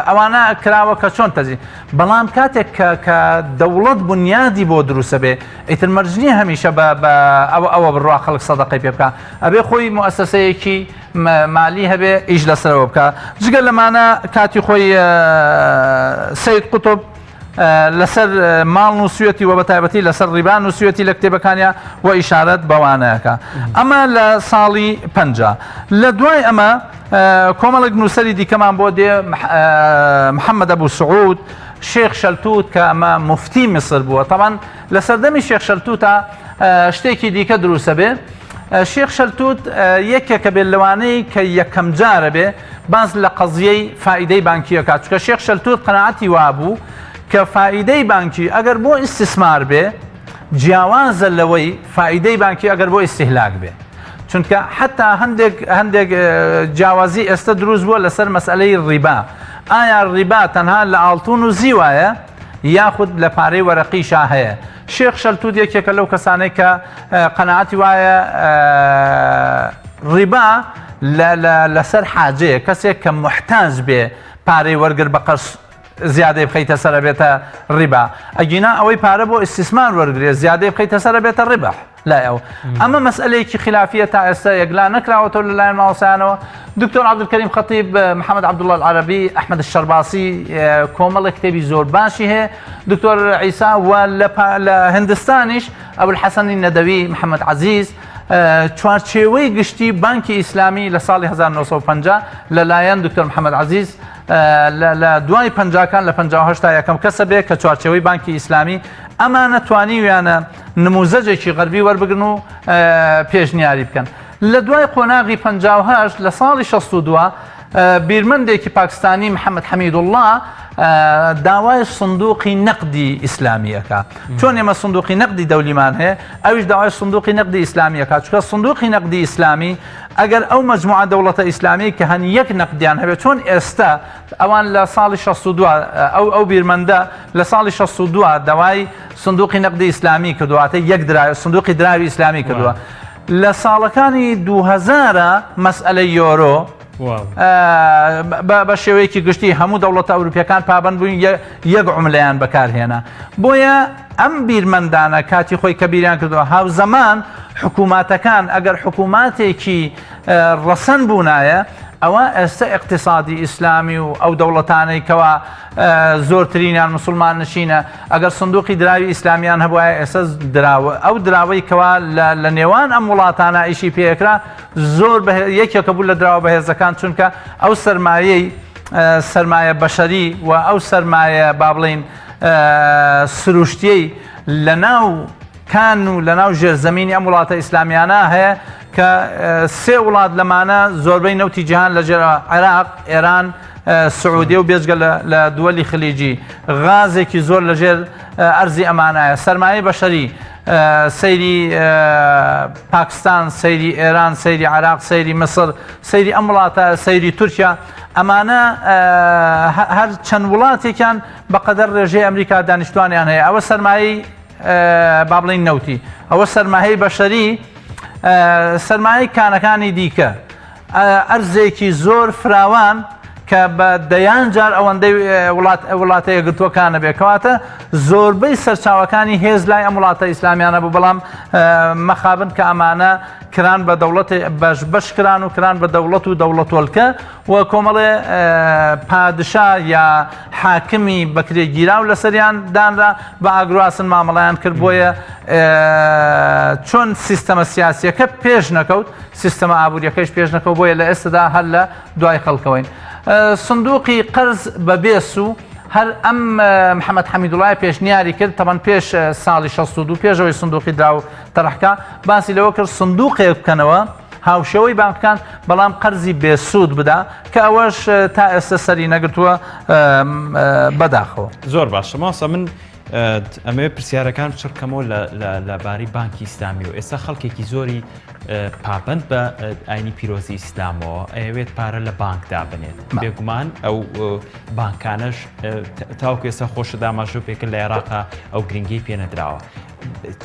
ئەوانە کراوە کە چۆن تەجی بەڵام کاتێک کە دەوڵەت بنیادی بۆ دروستە بێ ئیتر مەرجنی هەمیشە ئەوە بڕوا خەڵک سەدەقەی پێ بکە ئەبێ خۆی موسسەیەکی مالی هەبێ ئیش لەسەرەوە بکە جگە لەمانە کاتی خۆی سەید قوتوب لەسەر ماڵ نووسویەتی و بەتایبەتی لەسەر ڕیبان نووسویەتی لە کتێبەکانیە و ئیشارەت بەوانەیەکە ئەمە لە ساڵی 50 لە دوای ئەمە کۆمەڵێک نووسەری دیکەمان بۆ دێ محەممەد ئەبوو سعود شێخ شەلتوت کە ئەمە مفتی میسر بووە تەمان لە سەردەمی شێخ شەلتوتە شتێکی دیکە دروستە بێ شێخ شەلتوت یەکێکە بێت لەوانەی کە یەکەم جارە بێ باز لە قەزیەی فائیدەی بانکیەکە چونکە شێخ شەلتوت قەناعەتی وابوو کە فائیدەی بانکی ئەگەر بۆ ئیستثمار بێ جیاوازە لەوەی فائیدەی بانکی ئەگەر بۆ ئیستیهلاک بێ چونکە حتا هەندێک جیاوازی ئێستا دروست بووە لەسەر مەسئلەی ڕیبا ئایا ڕیبا تەنها لە ئاڵتون و زیوایە یاخود لە پارەی وەرەقیشا هەیە شێخ شەلتوت یەکێکە لەو کەسانەی کە قەناعەتی وایە ڕیبا لەسەر حاجەیە کەسێک کە محتاج بێ پارەی وەرگر بە قەرش زیادەی بخەیتە سەرە بێتە ڕیبا ئەگینا ئەوەی پارە بۆ ئیستیسمار وەرگێ زیادەی بخەیتە سەرە بێتە ڕیبە لای ئەو ئەمە مەسئلەیەکی خلافیە تا ئێستا یەکلا نەکراوەتەوە لەلایەن ماوەسایانەوە دکتۆر عەبدولکەریم خەتیب محەممەد عەبدوڵڵاه العەرەبی ئەحمەد الشەرباسی کۆمەڵێک کتێبی زۆر باشی هەیە دکتۆر عیسا و لە هندستانیش ئەبولحەسەنی نەدەوی محەممەد عەزیز چوارچێوەی گشتی بانکی ئیسلامی لە ساڵی 1950 لەلایەن دکتۆر محەممەد عەزیز لە دوای پەنجاکان لە 58 تا یەکەم کەسە بێ کە چوارچێوەی بانکی ئیسلامی ئەمانە توانیویانە نموزەجێکی غەربی وەربگرن و پێشنیاری بکەن لە دوای قۆناغی 58 لە ساڵی 62 بیرمەندێکی پاکستانی محەممەد حەمیدوڵڵاه داوای سندوقی نەقدی ئیسلامیەکە چۆن ئێمە سندوقی نەقدی دەولیمان هەیە ئەویش داوای سندوقی نەقدی ئیسلامیەکە چونکە سندوقی نەقدی ئیسلامی ئەگەر ئەو مەجموعە دەوڵەتە ئیسلامی کە هەن یەک نەقدیان هەبێت چۆن ئێستا ئەوان لە ساڵی 62 ئەو بیرمەندە لە ساڵی 62 داوای سندوقی نەقدی ئیسلامی کردوواتە یەک سندوقی دراوی ئیسلامی کردووە لە ساڵەکانی 2000 مەسئلەی یۆرۆ بە شێوەیەکی گشتی هەموو دەوڵەتە ئەوروپیەکان پابەند بووین یەک عوملەیان بەکارهێنا بۆیە ئەم بیرمەندانە کاتی خۆی کە بیریان کردووە هاوزەمان حکووماتەکان ئەگەر حکووماتێکی ڕەسەن بوونایە ئەوە ئێستا اقتصادی ئیسلامی و ئەو دەوڵەتانەی کەوا زۆرترینیان مسلمان نشینە ئەگەر سندوقی دراوی ئیسلامیان هەبووایە ئێستا ئەو دراوەی کەوا لە نێوان ئەم وڵاتانە ئیشی پێکرا زۆر یەکێکە بوو لە دراوە بەهێزەکان چونکە ئەو سەرمایە بەشەری و ئەو سەرمایە با بڵین سروشتیەی لە ناو کان و لە ناو ژێرزەمینی ئەم وڵاتە ئیسلامیانە هەیە کە سێ وڵات لەمانە زۆربەی نەوتی جیهان لە ژێر عێراق ئێران سعودی و بێجگە لە دووەلی خلیجی غازێکی زۆر لە ژێر ئەرزی ئەمانایە سەرمایە بەشەری سەیری پاکستان سەیری ئێران سەیری عێراق سەیری مەسر سەیری ئەم وڵاتە سەیری تورکیا ئەمانە هەر چەند وڵاتێکیان بەقەدەر ڕێژەی ئەمریکا دانیشتوانیان هەیە ئەوە سەرمایەی با بڵین نەوتی ئەوە سەرمایەی بەشەری سەرمایەی کانەکانی دیکە ئەرزێکی زۆر فراوان کە بە دەیان جار ئەوەندەی وڵاتە یەکگرتووەکانە بێکەواتە زۆربەی سەرچاوەکانی هێز لای ئەم وڵاتە ئیسلامیانە بوو بەڵام مەخابن کە ئەمانە کران بە دەوڵەت بەش کران و کران بە دەوڵەت و دەوڵەتوەلکە و کۆمەڵێ پادشا یا حاکمی بەکرێگیراو لەسەریان دانرا بە ئاگرواسن مامەڵیان کرد بۆیە چۆن سیستەمە سیاسیەکە پێش نەکەوت سیستەمە ئابوووریەکەش پێش نەکەوت بۆیە لە ئێستادا هەر لە دوای خەڵکەوەین سندوقی قەرز بە بێس و هەر ئەم محەممەد حەمیدوڵڵاه پێشنیاری کرد تەمان پێش ساڵی 62 پێشەوەی سندوقی دراو تەڕەحکە باسی لەوە کرد سندوقێک بکەنەوە هاوشەوەی بانکەکان بەڵام قەرزی بێسوود بدا کە ئەوەش تا ئێستا سەری نەگرتووە بەداخەوە زۆر باشە ماسە من ئەمێ پرسیارەکان چڕکەمەوە لەباری بانکی ئیسلامی و ئێستا خەڵکێکی زۆری پابند بە ئاینی پیرۆزی ئیسلامەوە ئەوێت پارە لە بانکدا بنێت بێگومان ئەو بانکانەش تاوکو ئێستا خۆشە داماژۆ پێکرد لە عێراقا ئەو گرنگی پێنەدراوە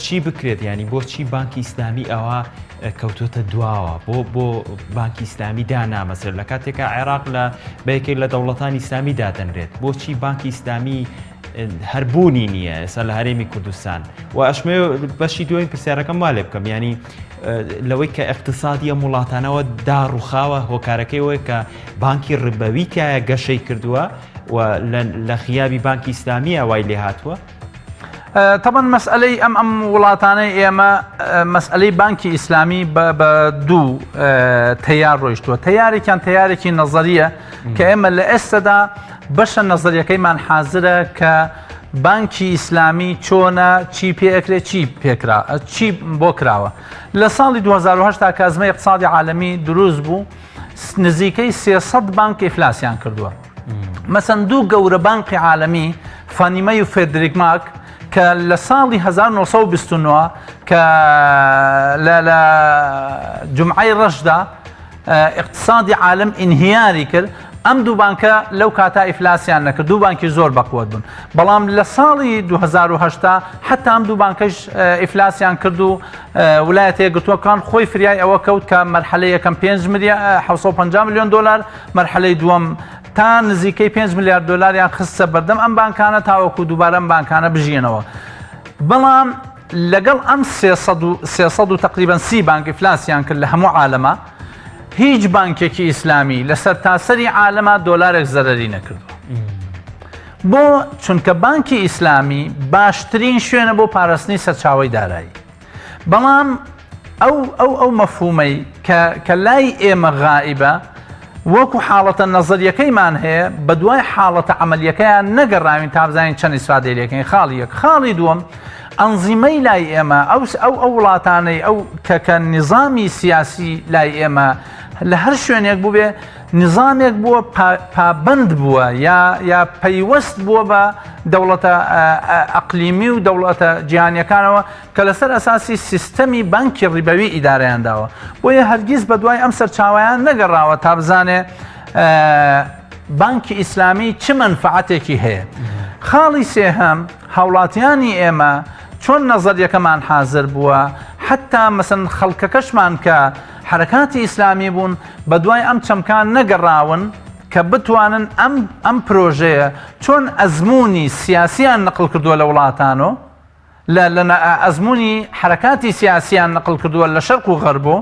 چی بکرێت ینی بۆچی بانکی ئیسلامی ئەوە کەوتۆتە دواوە بۆ بانکی ئیسلامی دانامەسر لە کاتێکە عێراق لە بەیەکێک لە دەوڵەتانی ئیسلامی دادەنرێت بۆچی بانکی ئیسلامی هەربوونی نییە ئێستا لە هەرێمی کوردستان و ئەشمێ بەشی دوای پرسیارەکەم وا لێ بکەم ینی لەوەی کە اقتصادی ئەم وڵاتانەوە داڕوخاوە هۆکارەکەی وەیە کە بانکی ڕبەوی تایە گەشەی کردووە و لە خیابی بانکی ئیسلامی ئەوای لێ هاتووە طبعا مسئلەی ئەم وڵاتانەی ئێمە مسئلەی بانکی ئیسلامی بە دوو تەیار ڕۆیشتووە تەیارێکیان تەیارێکی نەزەریە کە ئێمە لە ئێستادا بەشە نەزەریەکەی حازرە کە بانکی ئیسلامی چۆنە چی پێکرێت چی بۆ کراوە لە ساڵی 2010 تا کازمەی اقتصادی عالەمی دروست بوو نزیکەی 300 بانک ئیفلاسیان کردووە مەسەن دوو گەورە بانکی عالەمی فانیمەی و فێدریک ماک کە لە ساڵی 1929 کە لە جمعەی ڕەشدا اقتصادی عالم ئینهیاری کرد ئەم دوو بانکە لەو کاتا ئیفلاسیان نەکرد دوو بانکی زۆر بەقوت بوون بەڵام لە ساڵی 2010 حتا ئەم دوو بانکەش ئیفلاسیان کرد و ویلایەتە یەکگرتووەکان خۆی فریای ئەوە کەوت کە مەرحەلەی یەکەم 750 میلیۆن دلار مەرحەلەی دووەم تا نزیکەی 5 میلیارد دلاریان خستە بەردەم ئەم بانکانە تاوەکو دووبارە ئەم بانکانە بژینەوە بەڵام لەگەڵ ئەم 300 و تقریبا 30 بانک ئیفلاسیان کرد لە هەموو عالەمە هیچ بانکێکی ئیسلامی لە سەرتاسەری عالەمە دۆلارێک زەرەری نەکردووە بۆ چونکە بانکی ئیسلامی باشترین شوێنە بۆ پاراستنی سەرچاوەی دارایی بەڵام ئەو مەفهومەی کە لای ئێمە غائبە وەکو حاڵەتە نەزەریەکەیمان هەیە بە دوای حاڵەتە عەمەلیەکەیان نەگەڕاوین تا بزانین چەند ئیسفادەی لێکەین خاڵی یەک خاڵی دووەم ئەنزیمەی لای ئێمە ئەو وڵاتانەی ئەو کە نظامی سیاسی لای ئێمە لە هەر شوێنێک بوو بێ نظامێک بووە پابند بووە یا پەیوەست بووە بە دەوڵەتە ئەقلیمی و دەوڵەتە جیهانیەکانەوە کە لەسەر ئەساسی سیستەمی بانکی ڕیبەوی ئیدارەیانداوە بۆیە هەرگیز بە دوای ئەم سەرچاوەیان نەگەڕاوە تا بزانێ بانکی ئیسلامی چ مەنفعەتێکی هەیە خاڵی سێهەم هاوڵاتیانی ئێمە چۆن نەزەریەکەمان حازر بووە حتا مەسەن خەڵکەکەشمان کە حرەکاتی ئیسلامی بوون بە دوای ئەم چەمکان نەگەڕاون کە بتوانن ئەم پرۆژەیە چۆن ئەزمموی سیاسیان نقل کردووە لە وڵاتانۆ لە ئەزمموی حرەکاتی سیاسیان نقل کردووە لە شەرق و غەربۆ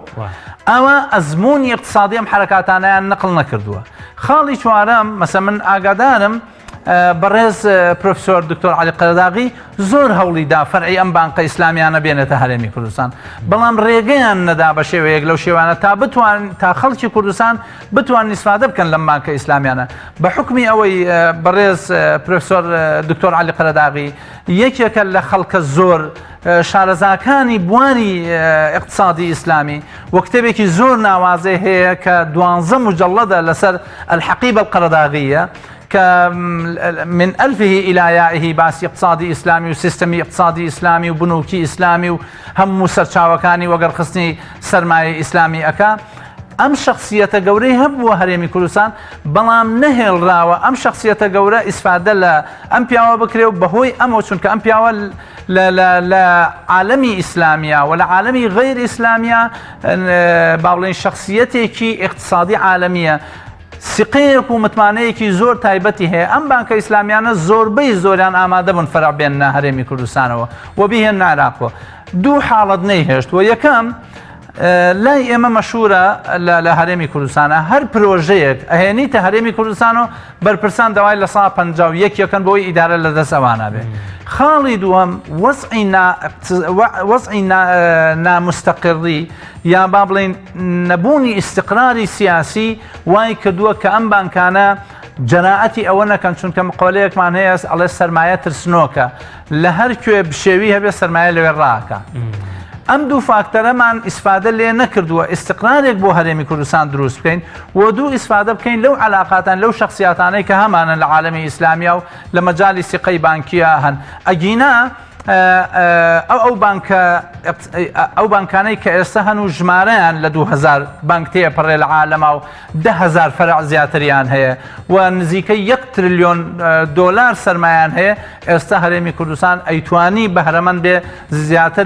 ئەوە ئەزمموی اقتصادی ئەم حرەکاتانیان نقل نەکردووە خاڵی چوارەم مەسە من ئاگادارم بەڕێز پرۆفسۆر دکتۆر عەلی قەرداغی زۆر هەوڵیدا فەرعی ئەم بانکە ئیسلامیانە بێنێتە هەرێمی کوردستان بەڵام ڕێگەیان نەدا بە شێوەیەک لەو شێوانە تا خەڵکی کوردستان بتوان ئیسفادە بکەن لەم بانکە ئیسلامیانە بە حکمی ئەوەی بەڕێز پرۆفسۆر دکتۆر عەلی قەرداغی یەکێکە لە خەڵکە زۆر شارەزاکانی بواری اقتصادی ئیسلامی و کتێبێکی زۆر ناوازەی هەیە کە 12 مجەڵەدە لەسەر الحەقیبە القەرداغیە من ألفه إلى يائه باسی اقتصادی ئیسلامی و سیستەمی اقتصادی ئیسلامی و بنووکی ئیسلامی و هەموو سەرچاوەکانی وەگەڕخستنی سەرمایە ئیسلامی ئەکا ئەم شخصیەتە گەورەی هەبووە هەرێمی کوردستان بەڵام نەهێڵراوە ئەم شخصیەتە گەورە ئیسفادە لە ئەم پیاوە بکرێ و بەهۆی ئەمەوە چونکە ئەم پیاوە لە عالەمی ئیسلامیە و لە عالەمی غەیر ئیسلامیە با بڵێن شخصیەتێکی اقتصادی عالەمیە سقەیەک و متمانەیەکی زۆر تایبەتی هەیە ئەم بانکە ئیسلامیانە زۆربەی زۆریان ئامادە بوون فەرعبێنە هەرێمی کوردستانەوە و بیهێنە عێراقەوە دوو حاڵەت نەیهێشتووە یەکەم لای ئێمە مەشهورە لە هەرێمی کوردستانە هەر پرۆژەیەک ئەهێنیتە هەرێمی کوردستان و بەرپرسان داوای لە 151 یەکەن بۆی ئیدارە لە دەست ئەوانە بێ خاڵی دووەم وەزعی نامستەقڕی یا با بڵێن نەبوونی ئیستیقراری سیاسی وای کردووە کە ئەم بانکانە جەراعەتی ئەوە نەکەن چونکە مقۆلەیەکمان هەیە ئەڵێ سەرمایە ترسنۆکە لە هەر کوێ بشێوی هەبێ سەرمایە لەوێ ڕاکە ئەم دوو فاکتەرەمان ئیسفادە لێ نەکردووە ئیستقرارێک بۆ هەرێمی کوردستان دروست بکەین و دوو ئیسفادە بکەین لەو علاقاتان لەو شخصیاتانەی کە هەمانە لە عالەمی ئیسلامیا و لە مەجالی سیقەی بانکیە هەن ئەگینا ئەو بانکانەی کە ئێستا هەنوو ژمارەیان لە 2000 بانک تێپەڕێ لە عالەما و 10,000 فەرع زیاتریان هەیە و نزیکەی 1 تریلیۆن دۆلار سەرمایان هەیە ئێستا هەرێمی کوردستان ئەیتوانی بەهرەمەند بێ زیاتر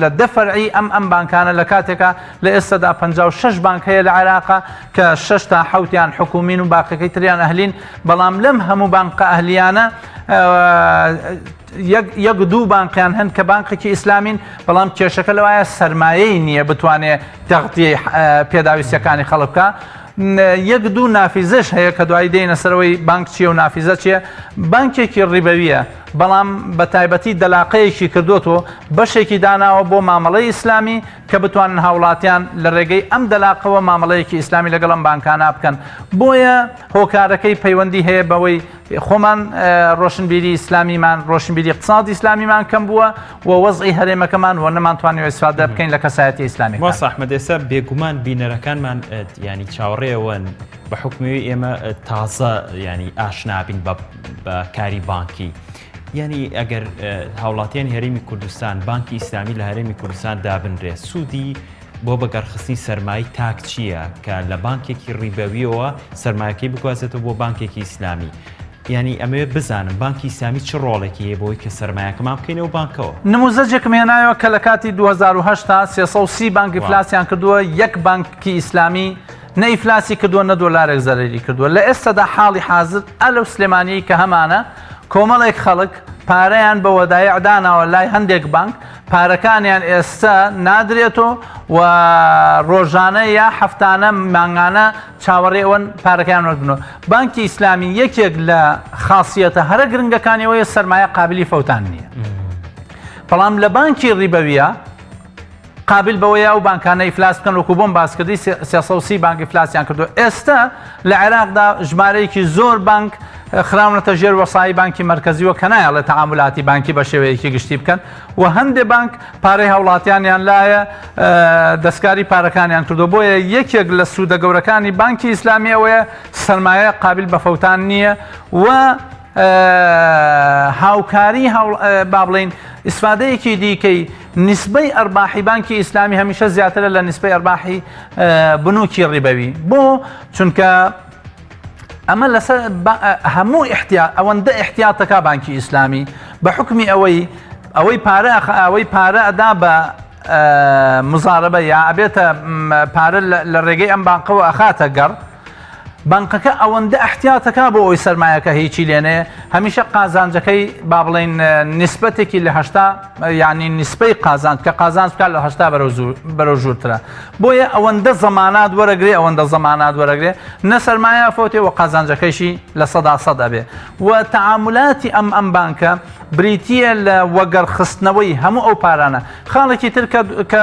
لە 10 فەرعی ئەم بانکانە لە کاتێکە لە ئێستادا 56 بانک هەیە لە عێراقا کە 6 تا 7یان حکومین و باقیەکەی تریان ئەهلین بەڵام لەم هەموو بانکە ئەهلیانە یەک دوو بانقیان هەن کە بانقێکی ئیسلامین بەڵام کێشەکە لەوایە سەرمایەی نییە بتوانێت تەغطیەی پێداویستیەکانی خەڵک بکە یەک دوو نافیزەش هەیە کە دوای دێنە سەرەوەی بانک چییە و نافیزە چییە بانکێکی ڕیبەویە بەڵام بە تایبەتی دەلاقەیەکی کردوتەوە بەشێکی داناوە بۆ مامەڵەی ئیسلامی کە بتوانن هاوڵاتیان لە ڕێگەی ئەم دەلاقەوە مامەڵەیەکی ئیسلامی لەگەڵ ئەم بانکانە بکەن بۆیە هۆکارەکەی پەیوەندی هەیە بەوەی خۆمان ڕۆشنبیری ئیسلامیمان ڕۆشنبیری اقتصادی ئیسلامیمان کەم بووە و وەزعی هەرێمەکەمان و نەمانتوانێت ئیسفادە بکەین لە کەسایەتی ئیسلامی. مۆسا ئەحمەد ئێستا بێگومان بینەرەکانمان ینی چاوەڕێەوەن بە حکومی ئێمە تازە ینی ئاشنابین بە کاری بانکی. یعنی ئەگەر هاوڵاتیان هەرێمی کوردستان بانکی ئیسلامی لە هەرێمی کوردستان دابنرێ سوودی بۆ بەگەڕخستنی سەرمایی تاک چییە کە لە بانکێکی ڕیبەویەوە سەرمایەکەی بگوازێتەوە بۆ بانکێکی ئیسلامی. ینی ئەمەوێت بزانم بانکی ئیسلامی چ ڕۆڵێکی هەیە بۆی کە سەرمایەکەمان بکەینەوە بانکەوە. نموزەجێکم هێنایەوە کە لە کاتی 2008 تا 330 بانک ئیفلاسیان کردووە یەک بانکی ئیسلامی نە ئیفلاسی کردووە نە دۆلارێک زەرری کردووە لە ئێستادا حاڵی حازر ئەلەو سلێمانی کە هەمانە کۆمەڵێک خەڵک پارەیان بە وەدایع داناوە لای هەندێک بانک پارەکانیان ئێستا نادرێتەوە و ڕۆژانە یا هەفتانە مانگانە چاوەڕێەوەن پارەکان وەربنەوە. بانکی ئیسلامی یەکێک لە خاصیەتە هەرە گرنگەکانیەوەی سەرمایە قابلی فەوتان نییە بەڵام لە بانکی ڕیبەویە قابل بەوەیە ئەو بانکانە ئیفلاس بکەن وەکو بۆم باسکردی 330 بانک ئیفلاسیان کردو. ئێستا لە عێراقدا ژمارەیەکی زۆر بانک خراونەتە ژێر وەسای بانکی مرکزیوە کە نایەڵێت تەعاملاتی بانکی بە شێوەیەکی گشتی بکەن و هەندێک بانک پارەی هاوڵاتیانیان لایە دەستکاری پارەکانیان کردو. بۆیە یەکێک لە سوودە گەورەکانی بانکی ئیسلامی ئەوەیە سەرمایە قابل بە فەوتان نییە و هاوکاری با بڵین ئیسفادەیەکی دیکەی نسبەی ئەرباحی بانکی ئیسلامی هەمیشە زیاترە لە نسبەی ئەرباحی بنووکی ڕیبەوی بۆ چونکە ئەمە لەسەر هەموو ئەوەندە احتیاتەکە بانکی ئیسلامی بە حکمی ئەوەی پارە ئەدا بە مزارەبە یا ئەبێتە پارە لە ڕێگەی ئەم بانقەوە ئەخاتە گەڕ بانکەکە ئەوەندە احتیاتەکە بۆ ئەوی سەرمایەکە هیچی لێنێ هەمیشە قازانجەکەی با بڵین نسبەتێکی لە 80 یعنی نسبەی قازانج کە قازانج بکات لە 80 بەرەو ژوورترە بۆیە ئەوەندە زەمانات وەرەگرێ نە سەرمایە فۆتێ و قازانجەکەیشی لە 100% ئەبێ و تەعاملاتی ئەم بانکە بریتیە لە وەگەڕخستنەوەی هەموو ئەو پارانە. خاڵێکی تر کە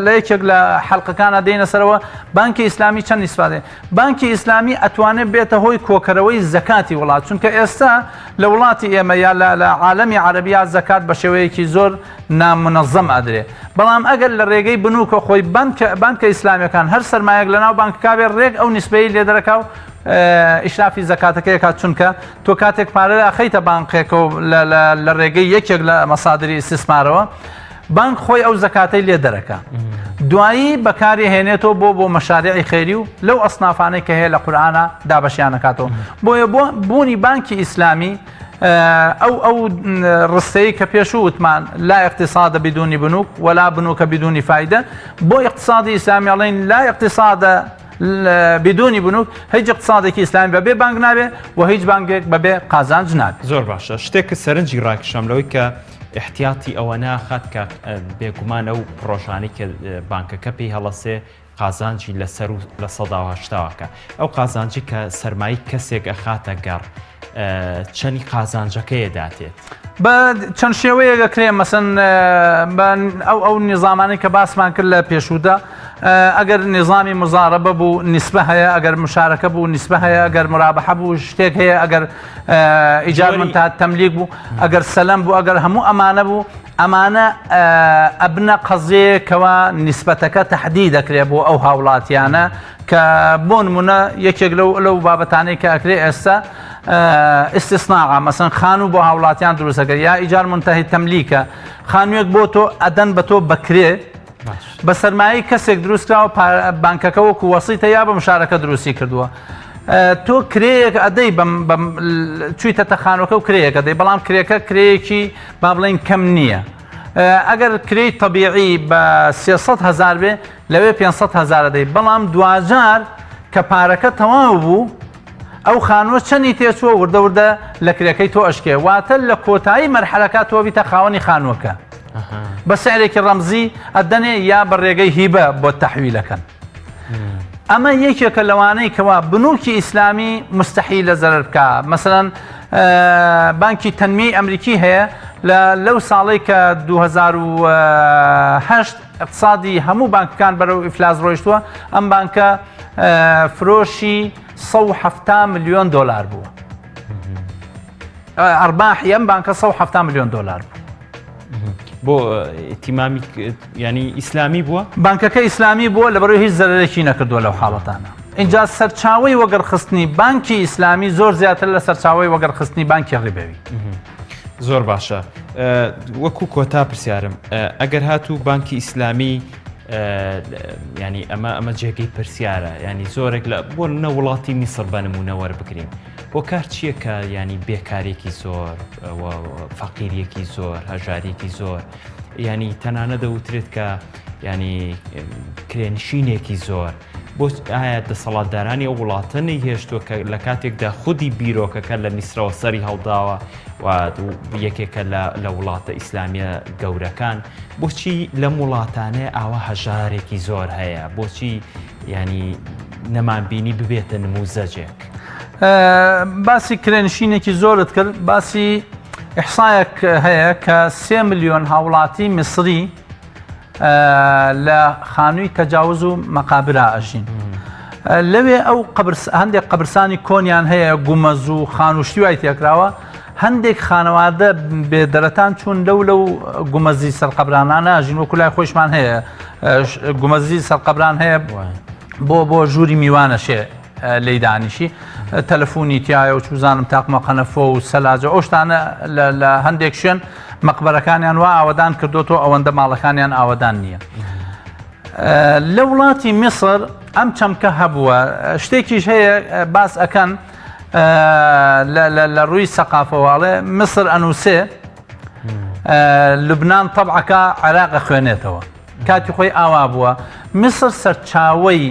لە یەکێک لە حەڵقەکانە دێنە سەرەوە بانکی ئیسلامی چەند ئیسفادێ. بانکی ئیسلامی ئەتوانێت بێتە هۆی کۆکەرەوەی زەکاتی وڵات چونکە ئێستا لە وڵاتی ئێمە یا لە عالەمی عەرەبیا زەکات بە شێوەیەکی زۆر نامنەظەم ئەدرێ بەڵام ئەگەر لە ڕێگەی بنووکە خۆی بانکە ئیسلامیەکان هەر سەرمایەک لەناو بانکەکە بێ ڕێک ئەو نسبەی لێ دەرەکا و ئیشرافی زەکاتەکەیەکات چونکە تۆ کاتێک پارە ئەخەیتە بانقێکە و لە ڕێگەی یەکێک لە مەسادری ئیستیسمارەوە بانک خۆی ئەو زەکاتەی لێ دەرەکە دوایی بەکاری هێنێتەوە بۆ مەشاریعی خێری و لەو ئەسنافانەی کە هەیە لە قورئانە دابەشیانەکاتەوە. بۆیە بوونی بانکی ئیسلامی ئەو ڕستەیە کە پێش وتمان لا اقتصاد بدون بنوك ولا بنوك بدون فائدة بۆ اقتصادی ئیسلامی ئەڵێن لا اقتصاد بدون بنوك هیچ اقتصادێکی ئیسلامی بەبێ بانک نابێ و هیچ بانکێک بەبێ قازانج نابێ. زۆر باشە شتێک سەرنجی ڕاکشام لەوەی کە احتیاتی ئەوە ناخات کە بێگومانە و پرۆژانی کە بانکەکە پێی هەڵەسێ قازانجی لەسەر و لە 1970کە ئەو قازانجی کە سەرمایی کەسێک ئەخاتە گەڕ چەندی قازانجەکەیە داتێت بە چەند شێوەیەکە کرێ مەسن ئەو نظامانی کە باسمان کرد لە پێشوودا ئەگەر نظامی مزارەبە بوو نیسبە هەیە ئەگەر مشارەکە بوو نیسبە هەیە ئەگەر مرابەحە بوو شتێک هەیە ئەگەر ئیجار منتهى تەملیک بوو ئەگەر سەلەم بوو ئەگەر هەموو ئەمانە بوو ئەمانە ئەبنە قەزەیەکەوە نیسبەتەکە تەحدید دەکرێت بۆ ئەو هاوڵاتیانە کە بۆ نمونە یەکێک لەو بابەتانەی کە ئەکرێ ئێستا استثناء مثلا خانوو بۆ هاوڵاتیان دروستەکە یا ئیجار منتهی تەملیکە خانوویەک بۆ تۆ ئەدەن بە تۆ بکرێ بە سەرمایی کەسێک دروستکراوە بانکەکە وەکو وەسیتە یا بە مشارەکە دروستی کردووە تۆ کرەیەک ئەدەی چوویتە خانووەکە و کرەیەک ئەدەی بەڵام کرێکە کرەیەکی با بڵێن کەم نییە ئەگەر کرێی طبیعی بە 300,000 بێ لەوێ 500,000 دەی بەڵام دوجار کە پارەکە تەواو بوو ئەو خانووە چەندی تێچووە وردە لە کرێکەی تۆ ئەشکێ واتە لە کۆتایی مەرحەلەکە تۆ بیتە خاوەنی خانووەکە بە سعرێکی ڕەمزی ئەدەنێ یا بە ڕێگەی هیبە بۆ تەحویلەکەن ئەمە یەکێکە لەوانەی کەوا بنووکی ئیسلامی مستحیل لە زەرەر بکە مثلەن بانکی تەنمیەی ئەمریکی هەیە لەو ساڵی کە 2008 اقتصادی هەموو بانکەکان بەرەو ئیفلاس ڕۆیشتووە ئەم بانکە فرۆشی 170 ملیۆن دلار بووە ئەرباحی ئەم بانکە 170 ملیۆن دلار بوو بۆ ئیتیمامی ینی ئیسلامی بووە بانکەکە ئیسلامی بووە لەبەرەوەی هیچ زەرەرێکی نەکردووە لەو حاڵەتانە اینجا سەرچاوەی وەگەرخستنی بانکی ئیسلامی زۆر زیاتر لە سەرچاوەی وەگەرخستنی بانکی ڕیبەوی زۆر باشە وەکو کۆتا پرسیارم ئەگەر هاتوو بانکی ئیسلامی ینی ئەمە جێگەی پرسیارە ینی زۆرێک لە بۆ نە وڵاتی میسر بە نمونە وەربگرین بۆ کار چییە کە ینی بێکارێکی زۆر فەقیریەکی زۆر هەژارێکی زۆر ینی تەنانە دەوترێت کە ینی کرێنشینێکی زۆر بۆ ئایا دەسەڵاتدارانی ئەو وڵاتە نەیهێشتووە کە لە کاتێکدا خودی بیرۆکەکە لە میسرەوە سەری هەڵداوە و یەکێکە لە وڵاتە ئیسلامیە گەورەکان بۆچی لەم وڵاتانەیە ئاوا هەژارێکی زۆر هەیە بۆچی ینی نەمانبینی ببێتە نموزەجێک باسی کرێنشینێکی زۆرت کرد باسی ئیحسایەک هەیە کە 3 ملیۆن هاوڵاتی میسری لە خانووی تەجاوز و مەقابرا ئەژین لەوێ ئەو هەندێک قەبرسانی کۆنیان هەیە گومەز و خانوشتی وای تێکراوە هەندێک خانەوادە بێدەرەتان چوون لەو گومەزی سەرقەبرانانە ئەژین وەکو لای خۆشمان هەیە گومەزی سەرقەبران هەیە بۆ ژووری میوانەشێ لێی دانیشی تەلەفۆنی تایە و چوزانم تاقمە قەنەفۆ و سەلاجە ئەو شتانە لە هەندێک شوێن مەقبەرەکانیان وا ئاوەدان کردوتەوە ئەوەندە ماڵەکانیان ئاوەدان نییە لە وڵاتی میسر ئەم چەمکە هەبووە شتێکیش هەیە باس ئەکەن لە ڕووی سەقافەواڵێ میسر ئەنووسێ لوبنان تەبعەکە عێراق خوێنێتەوە کاتی خۆی ئاوا بووە میسر سەرچاوەی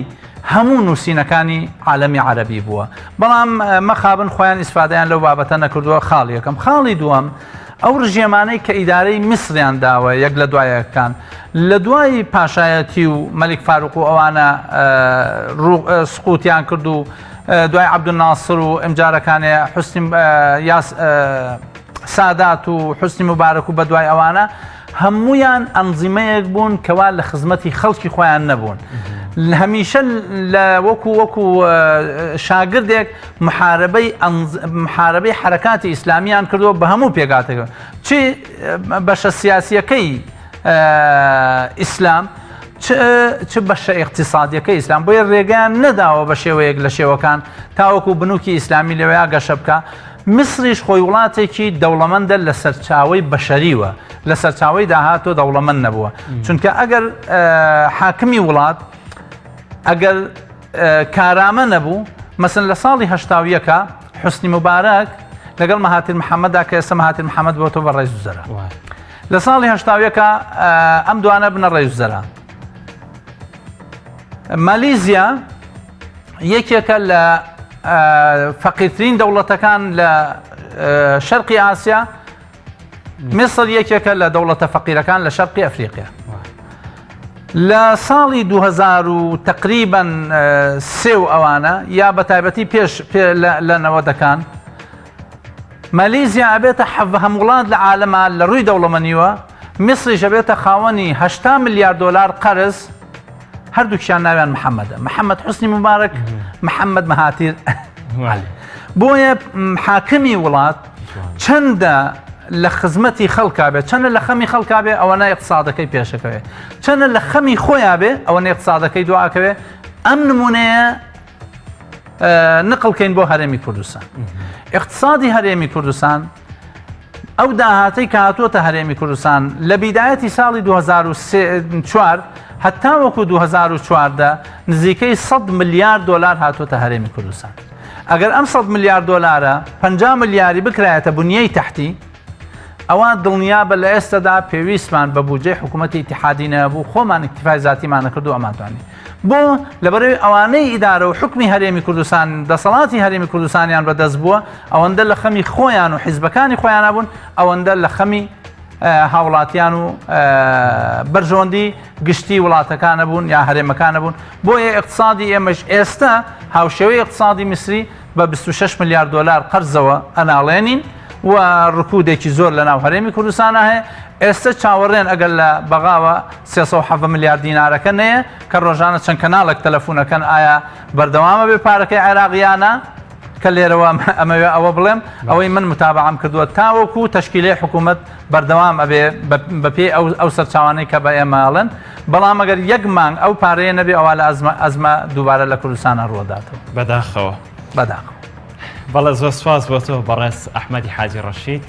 هەموو نووسینەکانی عالەمی عەرەبی بووە بەڵام مەخابن خۆیان ئیسفادەیان لەو بابەتە نەکردووە خاڵی یەکەم خاڵی دووەم ئەو ڕژێمانەی کە ئیدارەی میسریان داوە یەک لە دوایەکان لە دوای پاشایەتی و مەلیک فاروق و ئەوانە سقوتیان کرد و دوای عەبدولناسر و ئەمجارەکانی سادات و حوسنی مبارەک و بە دوای ئەوانە هەمویان ئەنزیمەیەک بوون کەوا لە خزمەتی خەڵکی خۆیان نەبوون هەمیشە وەکو شاگردێک محاربەی حرەکاتی ئیسلامیان کردووە بە هەموو پێگاتەکە چی بەشە سیاسیەکەی ئیسلام چ بەشە ئیقتصادیەکەی ئیسلام بۆیە ڕێگەیان نەداوە بە شێوەیەک لە شێوەکان تاوەکو بنووکی ئیسلامی لەوەیە گەشە بکە میسریش خۆی وڵاتێکی دەوڵەمەندە لە سەرچاوەی بەشەریوە لە سەرچاوەی داهاتۆ دەوڵەمەند نەبووە چونکە ئەگەر حاکمی وڵات ئەگەر کارامە نەبوو مەسن لە ساڵی هەشتاویەکە حوسنی مبارەک لەگەڵ مەهاتیر محەممەدا کە ئێستا مەهاتیر محەممەد بۆتۆ بە ڕێز وزەرا لە ساڵی هەشتاویەکە ئەم دوانە بنە ڕێز وزەرا مالیزیا یەکێکە لە فەقیرترین دەوڵەتەکان لە شەرقی ئاسیا میسر یەکێکە لە دەوڵەتە فەقیرەکان لە شەرقی ئەفریقیا لە ساڵی 2000 و تقریباً 3 ئەوانە یا بە تایبەتی پێش لە نەوەدەکان مالیزیا ئەبێتە هەموڵات لە عالەما لە ڕووی دەوڵەمەندیوە میسریش ئەبێتە خاوەنی 80 ملیار دلار قەرز هەردووکیان ناویان محەممەدە محەممەد حوسنی مبارەک محەممەد مەهاتیر بۆیە حاکمی وڵات چەندە لە خزمەتی خەڵکا بێت چەندە لە خەمی خەڵکا بێ ئەوە نای اقتصادەکەی پێشەکەوێت چەندە لە خەمی خۆیان بێ ئەوە نای اقتصادەکەی دواکەوێ ئەم نمونەیە نقلکەین بۆ هەرێمی کوردستان اقتصادی هەرێمی کوردستان ئەو داهاتەی کە هاتووەتە هەرێمی کوردستان لە بیدایەتی ساڵی 2004 هەتا وەکو 2014 نزیکەی 100 ملیار دلار هاتووەتە هەرێمی کوردستان ئەگەر ئەم 100 ملیار دلارە 50 ملیاری بکرایەتە بنیەی تەحتی ئەوان دڵنیا بە لە ئێستادا پێویستمان بە بودجەی حکوومەتی ئیتیحادی نەبوو خۆمان ئیکتیفای زاتیمانە کردو ئەمانتوانی بۆ لەبەرەوەی ئەوانەی ئیدارە و حکمی هەرێمی کوردستان دەسەڵاتی هەرێمی کوردستانیان بەدەست بووە ئەوەندە لە خەمی خۆیان و حیزبەکانی خۆیان نبوون ئەوەندە لە خەمی هاوڵاتیان و بەرژۆندی گشتی وڵاتەکانە بوون یا هەرێمەکانە بوون بۆیە اقتصادی ئێمەش ئێستا هاوشێوەی اقتصادی میسری بە 26 ملیار دلار قەرزەوە ئەناڵێنین و ڕکودێکی زۆر لە ناو هەرێمی کوردستانە هەیە ئێستا چاوەڕێن ئەگەر لە بەغاوە 307 ملیار دینارەکە نەیە کە ڕۆژانە چەند کەناڵێک تەلەفۆنەکەن ئایا بەردەوامە بێ پارەکەی عێراقیانە کە لێرەوە ئەمەوێ ئەوە بڵێم ئەوەی من متابعام کردووە تاوەکو تەشکیلەی حکوومەت بەردەوام ئەبێ بەپێی ئەو سەرچاوانەی کە بە ئێمەڵێن بەڵام ئەگەر یەک مانگ ئەو پارەیە نەبێ ئەوە لە ئەزمە دووبارە لە کوردستانە ڕوەداتەوە بەداخەوە بەڵێ زۆر سواز بۆ تۆ بەڕێز ئەحمەدی حاجی ڕەشید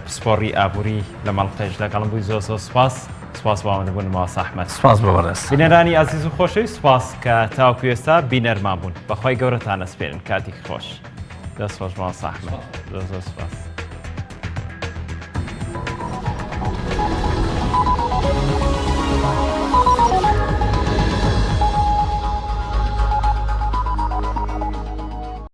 پسپۆڕی ئابووری لە مەڵقەیش لەگەڵم بووی زۆر سپاس بۆ ئەمەدەبوون ماوەسە ئەحمەد سپاس بۆ بەڕێز بینەرانی ئازیز و خۆشەوی سپاس کە تاوەکو ئێستا بینەرمان بوون بەخوای گەورەتان ئەسپێرن کاتێکی خۆش دەست خۆش ماوەسە ئەحمەد زۆر سپاس